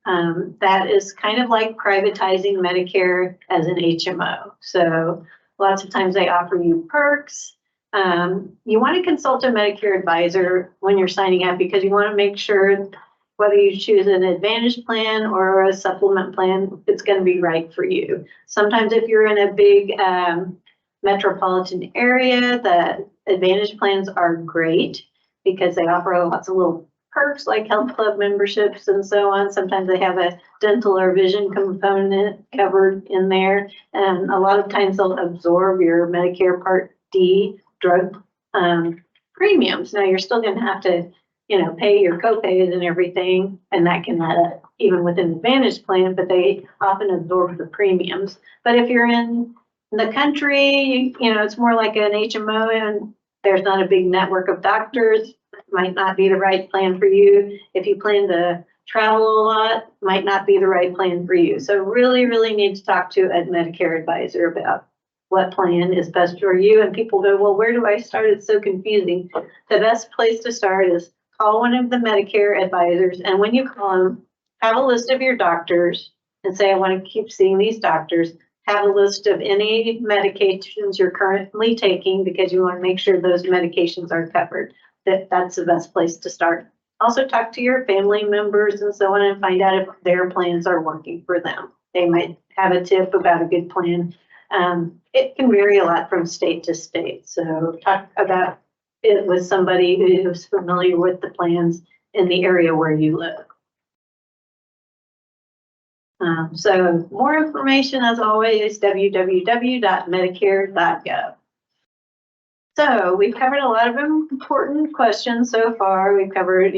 that is kind of like privatizing Medicare as an HMO. So lots of times they offer you perks. You want to consult a Medicare advisor when you're signing up because you want to make sure whether you choose an Advantage plan or a supplement plan, it's going to be right for you. Sometimes if you're in a big metropolitan area, the Advantage plans are great because they offer lots of little perks like health club memberships and so on. Sometimes they have a dental or vision component covered in there. And a lot of times they'll absorb your Medicare Part D drug premiums. Now you're still going to have to, pay your copays and everything, and that can add up even with an Advantage plan, but they often absorb the premiums. But if you're in the country, it's more like an HMO and there's not a big network of doctors, might not be the right plan for you. If you plan to travel a lot, might not be the right plan for you. So really, really need to talk to a Medicare advisor about what plan is best for you. And people go, well, where do I start? It's so confusing. The best place to start is call one of the Medicare advisors. And when you call them, have a list of your doctors and say, I want to keep seeing these doctors. Have a list of any medications you're currently taking because you want to make sure those medications are covered. That's the best place to start. Also talk to your family members and so on and find out if their plans are working for them. They might have a tip about a good plan. It can vary a lot from state to state. So talk about it with somebody who's familiar with the plans in the area where you live. So more information, as always, www.medicare.gov. So we've covered a lot of important questions so far. We've covered,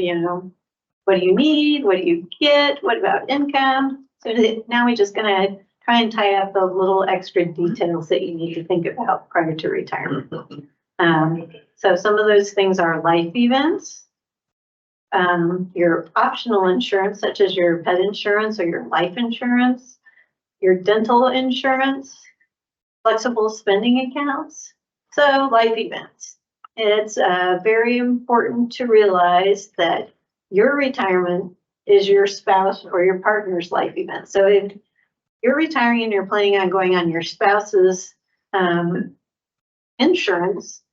what do you need? What do you get? What about income? So now we're just going to try and tie up those little extra details that you need to think about prior to retirement. So some of those things are life events, your optional insurance, such as your pet insurance or your life insurance, your dental insurance, flexible spending accounts. So life events. It's very important to realize that your retirement is your spouse or your partner's life event. So if you're retiring and you're planning on going on your spouse's insurance,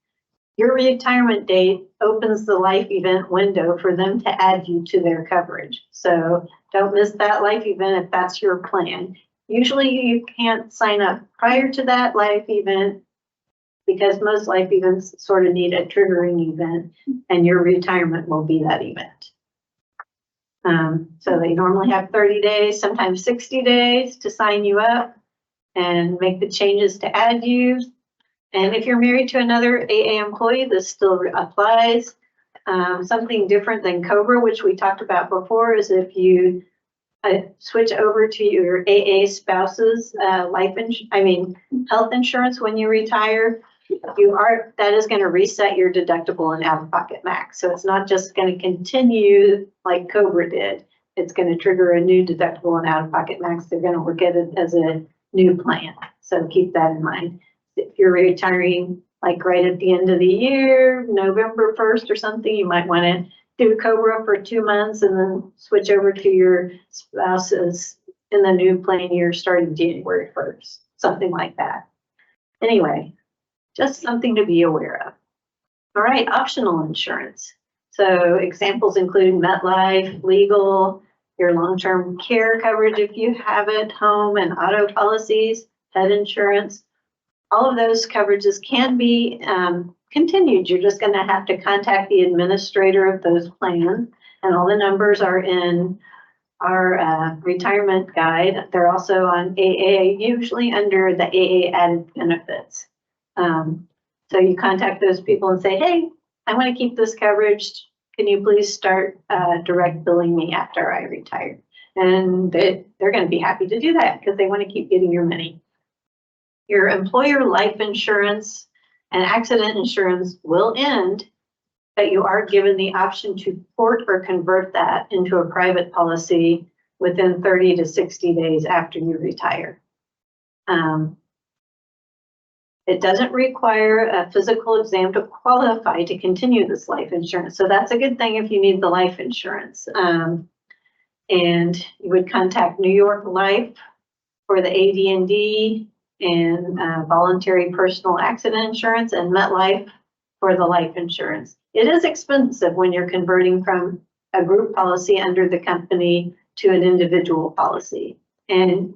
your retirement date opens the life event window for them to add you to their coverage. So don't miss that life event if that's your plan. Usually you can't sign up prior to that life event because most life events sort of need a triggering event, and your retirement will be that event. So they normally have 30 days, sometimes 60 days to sign you up and make the changes to add you. And if you're married to another AA employee, this still applies. Something different than COBRA, which we talked about before, is if you switch over to your AA spouse's health insurance when you retire, that is going to reset your deductible and out-of-pocket max. So it's not just going to continue like COBRA did. It's going to trigger a new deductible and out-of-pocket max. They're going to look at it as a new plan. So keep that in mind. If you're retiring like right at the end of the year, November 1st or something, you might want to do COBRA for 2 months and then switch over to your spouse's in the new plan year starting January 1st, something like that. Anyway, just something to be aware of. All right, optional insurance. So examples include MetLife, legal, your long-term care coverage if you have it, home and auto policies, pet insurance. All of those coverages can be continued. You're just going to have to contact the administrator of those plans, and all the numbers are in our retirement guide. They're also on AA, usually under the AA added benefits. So you contact those people and say, hey, I want to keep this coverage. Can you please start direct billing me after I retire? And they're going to be happy to do that because they want to keep getting your money. Your employer life insurance and accident insurance will end, but you are given the option to port or convert that into a private policy within 30 to 60 days after you retire. It doesn't require a physical exam to qualify to continue this life insurance. So that's a good thing if you need the life insurance. And you would contact New York Life for the AD&D and voluntary personal accident insurance, and MetLife for the life insurance. It is expensive when you're converting from a group policy under the company to an individual policy. And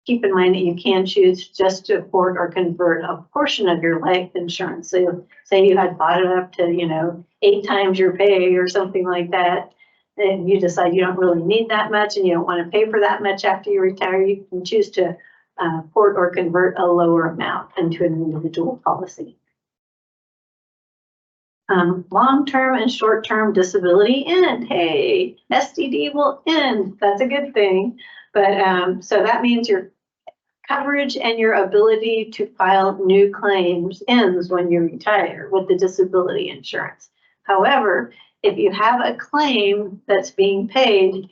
keep in mind that you can choose just to port or convert a portion of your life insurance. So say you had bought it up to, 8 times your pay or something like that, and you decide you don't really need that much and you don't want to pay for that much after you retire, you can choose to port or convert a lower amount into an individual policy. Long-term and short-term disability end. Hey, STD will end. That's a good thing. But so that means your coverage and your ability to file new claims ends when you retire with the disability insurance. However, if you have a claim that's being paid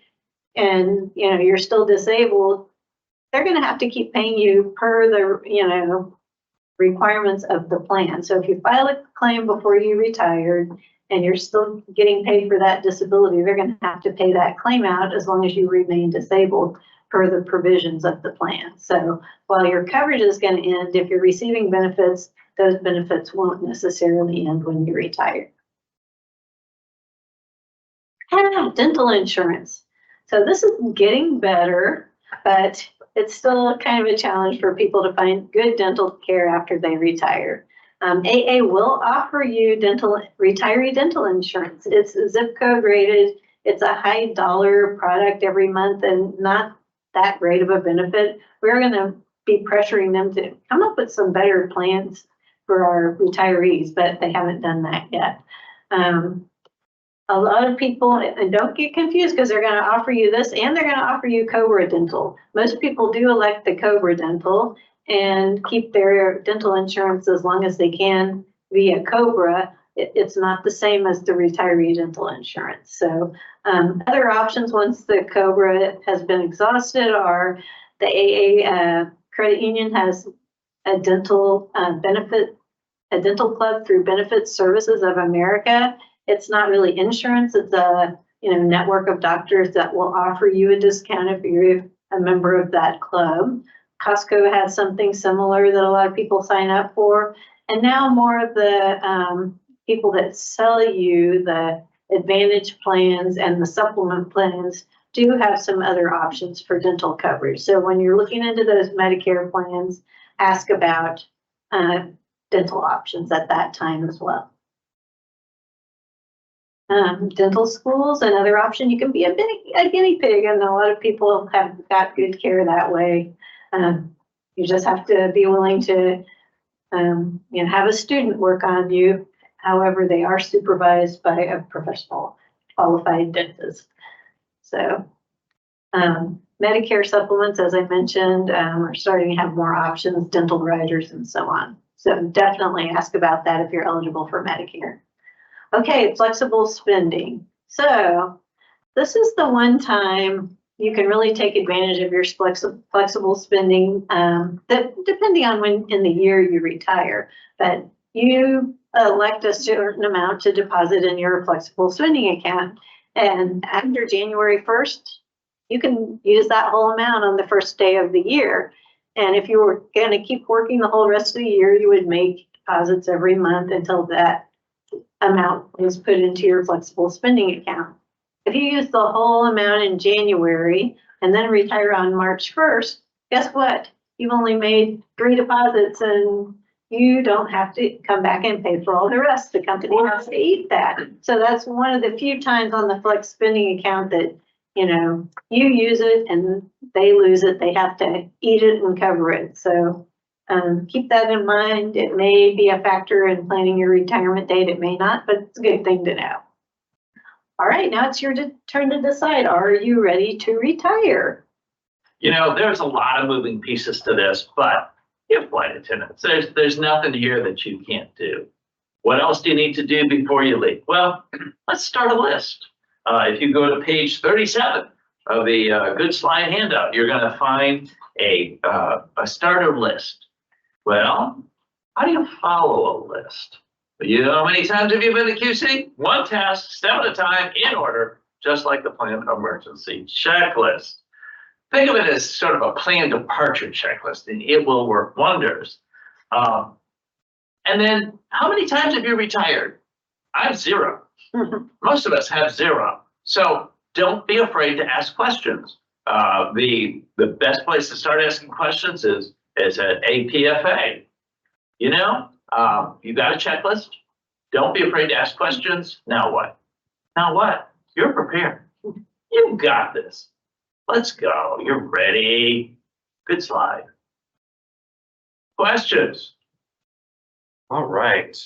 and you're still disabled, they're going to have to keep paying you per the requirements of the plan. So if you file a claim before you retired and you're still getting paid for that disability, they're going to have to pay that claim out as long as you remain disabled per the provisions of the plan. So while your coverage is going to end, if you're receiving benefits, those benefits won't necessarily end when you retire. Dental insurance. So this is getting better, but it's still kind of a challenge for people to find good dental care after they retire. AA will offer you retiree dental insurance. It's zip code rated. It's a high dollar product every month and not that great of a benefit. We're going to be pressuring them to come up with some better plans for our retirees, but they haven't done that yet. A lot of people, and don't get confused because they're going to offer you this and they're going to offer you Cobra Dental. Most people do elect the Cobra Dental and keep their dental insurance as long as they can via Cobra. It's not the same as the retiree dental insurance. So other options once the Cobra has been exhausted are the AA credit union has a dental a dental club through Benefit Services of America. It's not really insurance. It's a network of doctors that will offer you a discount if you're a member of that club. Costco has something similar that a lot of people sign up for. And now more of the people that sell you the Advantage plans and the supplement plans do have some other options for dental coverage. So when you're looking into those Medicare plans, ask about dental options at that time as well. Dental schools, another option. You can be a guinea pig, and a lot of people have got good care that way. You just have to be willing to have a student work on you. However, they are supervised by a professional qualified dentist. So Medicare supplements, as I mentioned, are starting to have more options, dental riders and so on. So definitely ask about that if you're eligible for Medicare. Okay, flexible spending. So this is the one time you can really take advantage of your flexible spending, that depending on when in the year you retire, but you elect a certain amount to deposit in your flexible spending account. And after January 1st, you can use that whole amount on the first day of the year. And if you were going to keep working the whole rest of the year, you would make deposits every month until that amount was put into your flexible spending account. If you use the whole amount in January and then retire on March 1st, guess what? You've only made 3 deposits and you don't have to come back and pay for all the rest. The company has to eat that. So that's one of the few times on the flex spending account that you know, you use it and they lose it, they have to eat it and cover it. So keep that in mind. It may be a factor in planning your retirement date. It may not, but it's a good thing to know. All right, now it's your turn to decide. Are you ready to retire? You know, there's a lot of moving pieces to this, but you have flight attendants. There's nothing here that you can't do. What else do you need to do before you leave? Well, let's start a list. If you go to page 37 of the Good Slide handout, you're going to find a starter list. Well, how do you follow a list? You know how many times have you been to QC? One task, step at a time, in order, just like the planned emergency checklist. Think of it as sort of a planned departure checklist, and it will work wonders. And then, how many times have you retired? I have 0. Most of us have 0. So don't be afraid to ask questions. The best place to start asking questions is at APFA. You know, you got a checklist. Don't be afraid to ask questions. Now what? Now what? You're prepared. You got this. Let's go. You're ready. Good slide. Questions? All right.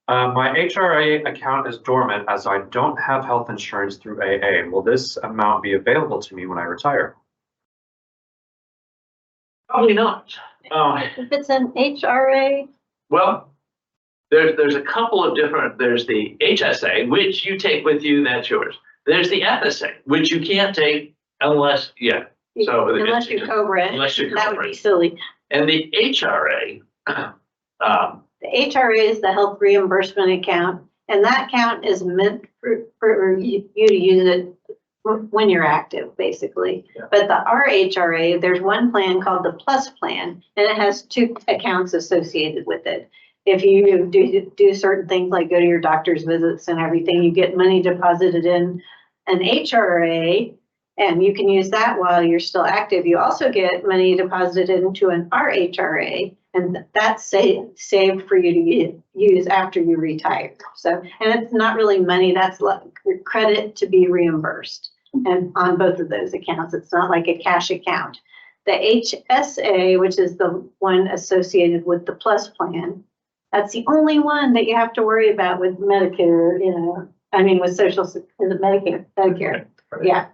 My HRA account is dormant as I don't have health insurance through AA. Will this amount be available to me when I retire? Probably not. If it's an HRA, Well, there's a couple of different, there's the HSA, which you take with you, that's yours. There's the FSA, which you can't take unless, so unless you Cobra it, unless you that would Cobra be it. silly. And the HRA, The HRA is the health reimbursement account, and that account is meant for you to use it when you're active, basically. Yeah. But the RHRA, there's one plan called the Plus Plan, and it has 2 accounts associated with it. If you do certain things like go to your doctor's visits and everything, you get money deposited in an HRA, and you can use that while you're still active. You also get money deposited into an RHRA, and that's saved for you to use after you retire. So, and it's not really money, that's like credit to be reimbursed. And on both of those accounts, it's not like a cash account. The HSA, which is the one associated with the Plus Plan, that's the only one that you have to worry about with Medicare, you know, I mean, with Social, is it Medicare? Medicare, yeah.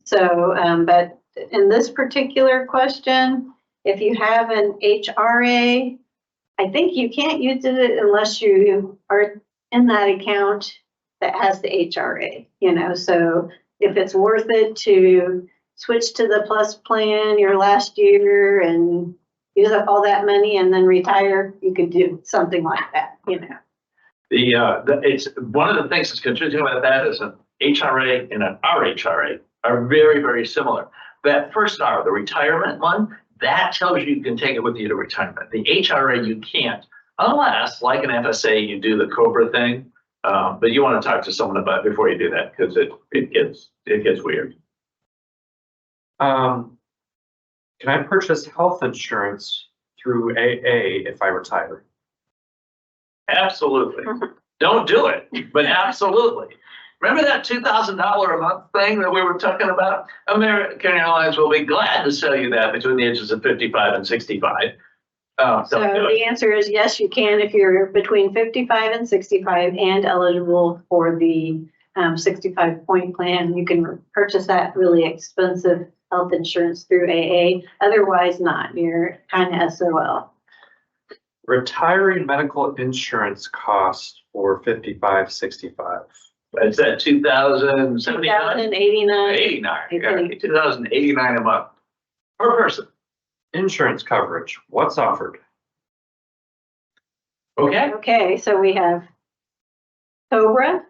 So, but in this particular question, if you have an HRA, I think you can't use it unless you are in that account that has the HRA, you know. So if it's worth it to switch to the Plus Plan your last year and use up all that money and then retire, you could do something like that, you know. it's one of the things that's confusing about that is an HRA and an RHRA are very, very similar. That first R, the retirement one, that tells you can take it with you to retirement. The HRA you can't, unless, like an FSA, you do the Cobra thing. But you want to talk to someone about it before you do that because it gets weird. Can I purchase health insurance through AA if I retire? Absolutely. Don't do it, but absolutely. Remember that $2,000 a month thing that we were talking about? American Airlines will be glad to sell you that between the ages of 55 and 65. So the answer is yes, you can if you're between 55 and 65 and eligible for the 65 point plan. You can purchase that really expensive health insurance through AA. Otherwise not. You're kind of SOL. Retiring medical insurance cost for 55, 65. It's at 2,079? 2,089. 89, yeah, 2,089 a month per person. Insurance coverage, what's offered? Okay. Okay, so we have Cobra.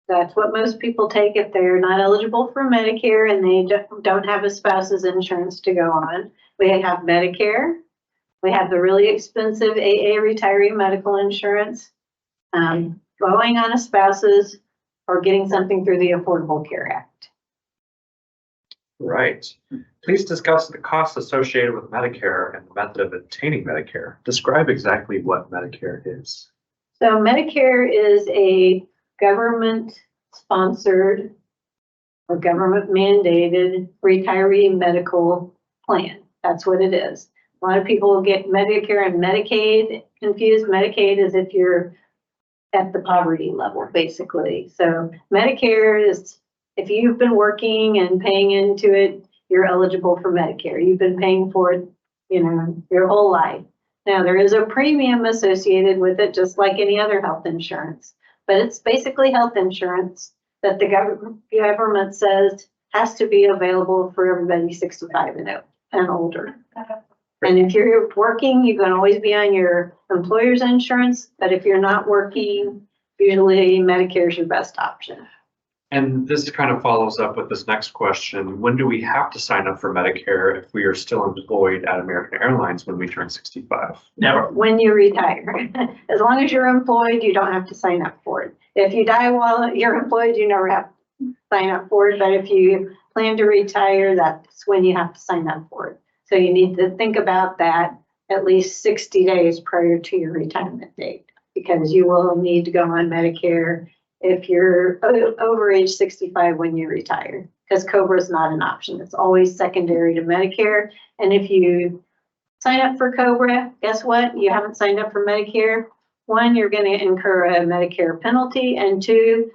That's what most people take if they're not eligible for Medicare and they don't have a spouse's insurance to go on. We have Medicare. We have the really expensive AA retiree medical insurance, going on a spouse's, or getting something through the Affordable Care Act. Right. Please discuss the costs associated with Medicare and the method of obtaining Medicare. Describe exactly what Medicare is. So Medicare is a government-sponsored or government mandated retiree medical plan. That's what it is. A lot of people get Medicare and Medicaid confused. Medicaid is if you're at the poverty level, basically. So Medicare is if you've been working and paying into it, you're eligible for Medicare. You've been paying for it, your whole life. Now, there is a premium associated with it, just like any other health insurance, but it's basically health insurance that the government says has to be available for everybody 65 and older. And if you're working, you can always be on your employer's insurance, but if you're not working, usually Medicare is your best option. And this kind of follows up with this next question. When do we have to sign up for Medicare if we are still employed at American Airlines when we turn 65? Never. When you retire. As long as you're employed, you don't have to sign up for it. If you die while you're employed, you never have to sign up for it. But if you plan to retire, that's when you have to sign up for it. So you need to think about that at least 60 days prior to your retirement date, because you will need to go on Medicare if you're over age 65 when you retire, because COBRA is not an option. It's always secondary to Medicare. And if you sign up for COBRA, guess what? You haven't signed up for Medicare. One, you're going to incur a Medicare penalty, and two,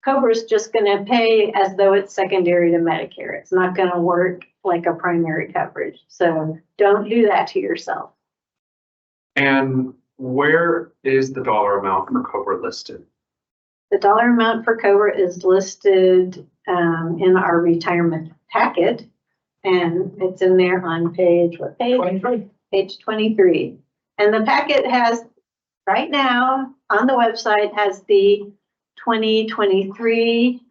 COBRA is just going to pay as though it's secondary to Medicare. It's not going to work like a primary coverage. So don't do that to yourself. And where is the dollar amount for COBRA listed? The dollar amount for COBRA is listed in our retirement packet, and it's in there on page, what page? 23. Page 23. And the packet has, right now, on the website, has the 2023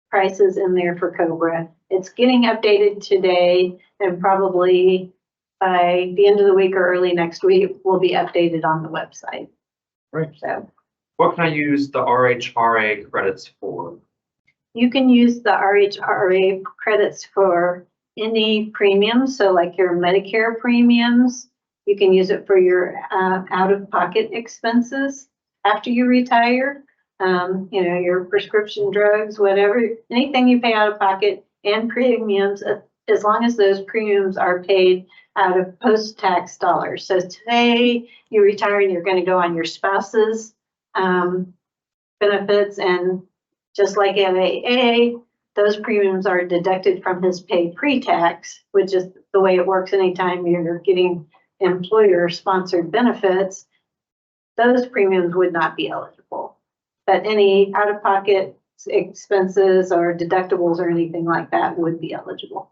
prices in there for COBRA. It's getting updated today, and probably by the end of the week or early next week will be updated on the website. Right. So What can I use the RHRA credits for? you can use the RHRA credits for any premiums. So like your Medicare premiums, you can use it for your out-of-pocket expenses after you retire. Your prescription drugs, whatever, anything you pay out of pocket and premiums, as long as those premiums are paid out of post-tax dollars. So today you retire and you're going to go on your spouse's benefits, and just like FAA, those premiums are deducted from his pay pre-tax, which is the way it works anytime you're getting employer-sponsored benefits. Those premiums would not be eligible. But any out-of-pocket expenses or deductibles or anything like that would be eligible.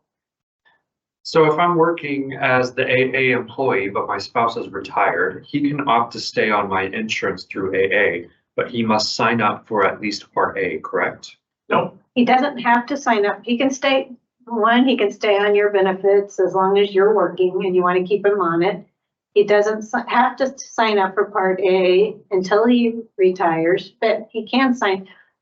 So if I'm working as the AA employee, but my spouse is retired, he can opt to stay on my insurance through AA, but he must sign up for at least Part A, correct? Nope. He doesn't have to sign up. He can stay on your benefits as long as you're working and you want to keep him on it. He doesn't have to sign up for Part A until he retires, but he can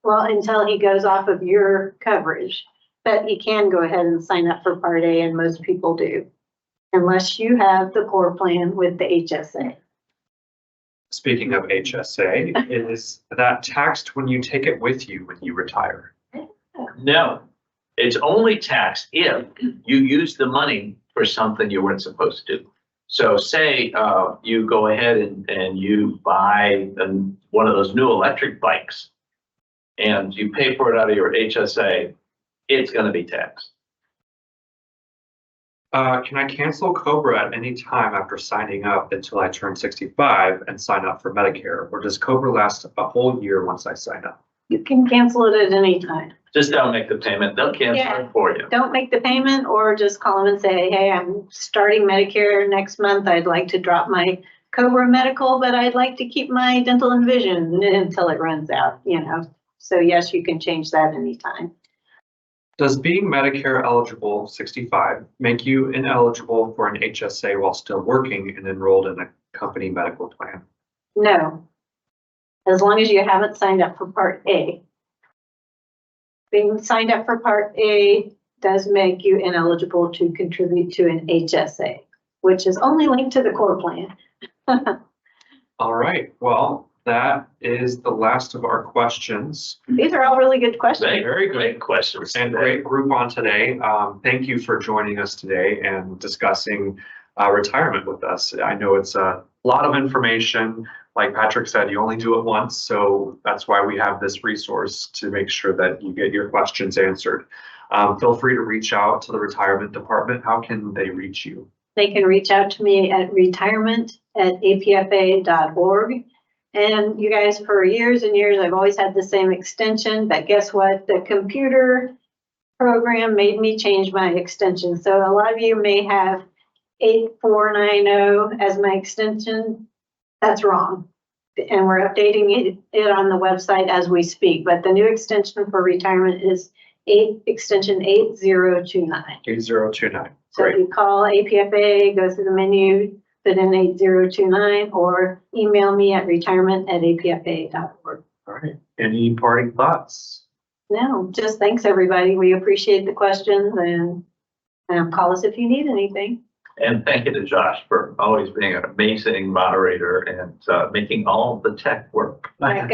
until he goes off of your coverage. But he can go ahead and sign up for Part A, and most people do, unless you have the core plan with the HSA. Speaking of HSA, is that taxed when you take it with you when you retire? No, it's only taxed if you use the money for something you weren't supposed to do. So say you go ahead and you buy one of those new electric bikes and you pay for it out of your HSA, it's going to be taxed. Can I cancel COBRA at any time after signing up until I turn 65 and sign up for Medicare? Or does COBRA last a whole year once I sign up? You can cancel it at any time. Just don't make the payment. They'll cancel it for you. Don't make the payment, or just call them and say, hey, I'm starting Medicare next month. I'd like to drop my COBRA medical, but I'd like to keep my dental and vision until it runs out, So yes, you can change that anytime. Does being Medicare eligible 65 make you ineligible for an HSA while still working and enrolled in a company medical plan? No, as long as you haven't signed up for Part A. Being signed up for Part A does make you ineligible to contribute to an HSA, which is only linked to the core plan. All right. Well, that is the last of our questions. These are all really good questions. Very great questions. And great group on today. Thank you for joining us today and discussing retirement with us. I know it's a lot of information. Like Patrick said, you only do it once, so that's why we have this resource to make sure that you get your questions answered. Feel free to reach out to the retirement department. How can they reach you? They can reach out to me at retirement@apfa.org. And you guys, for years and years, I've always had the same extension, but guess what? The computer program made me change my extension. So a lot of you may have 8490 as my extension. That's wrong. And we're updating it on the website as we speak, but the new extension for retirement is extension 8029. 8029. So if Great. you call APFA, go through the menu, put in 8029, or email me at retirement@apfa.org. All right. Any parting thoughts? No, just thanks, everybody. We appreciate the questions and call us if you need anything. And thank you to Josh for always being an amazing moderator and making all the tech work. That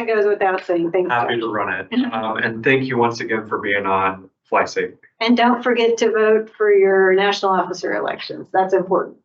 goes without saying. Thanks, Happy Josh. to run it. And thank you once again for being on. Fly safe. And don't forget to vote for your national officer elections. That's important.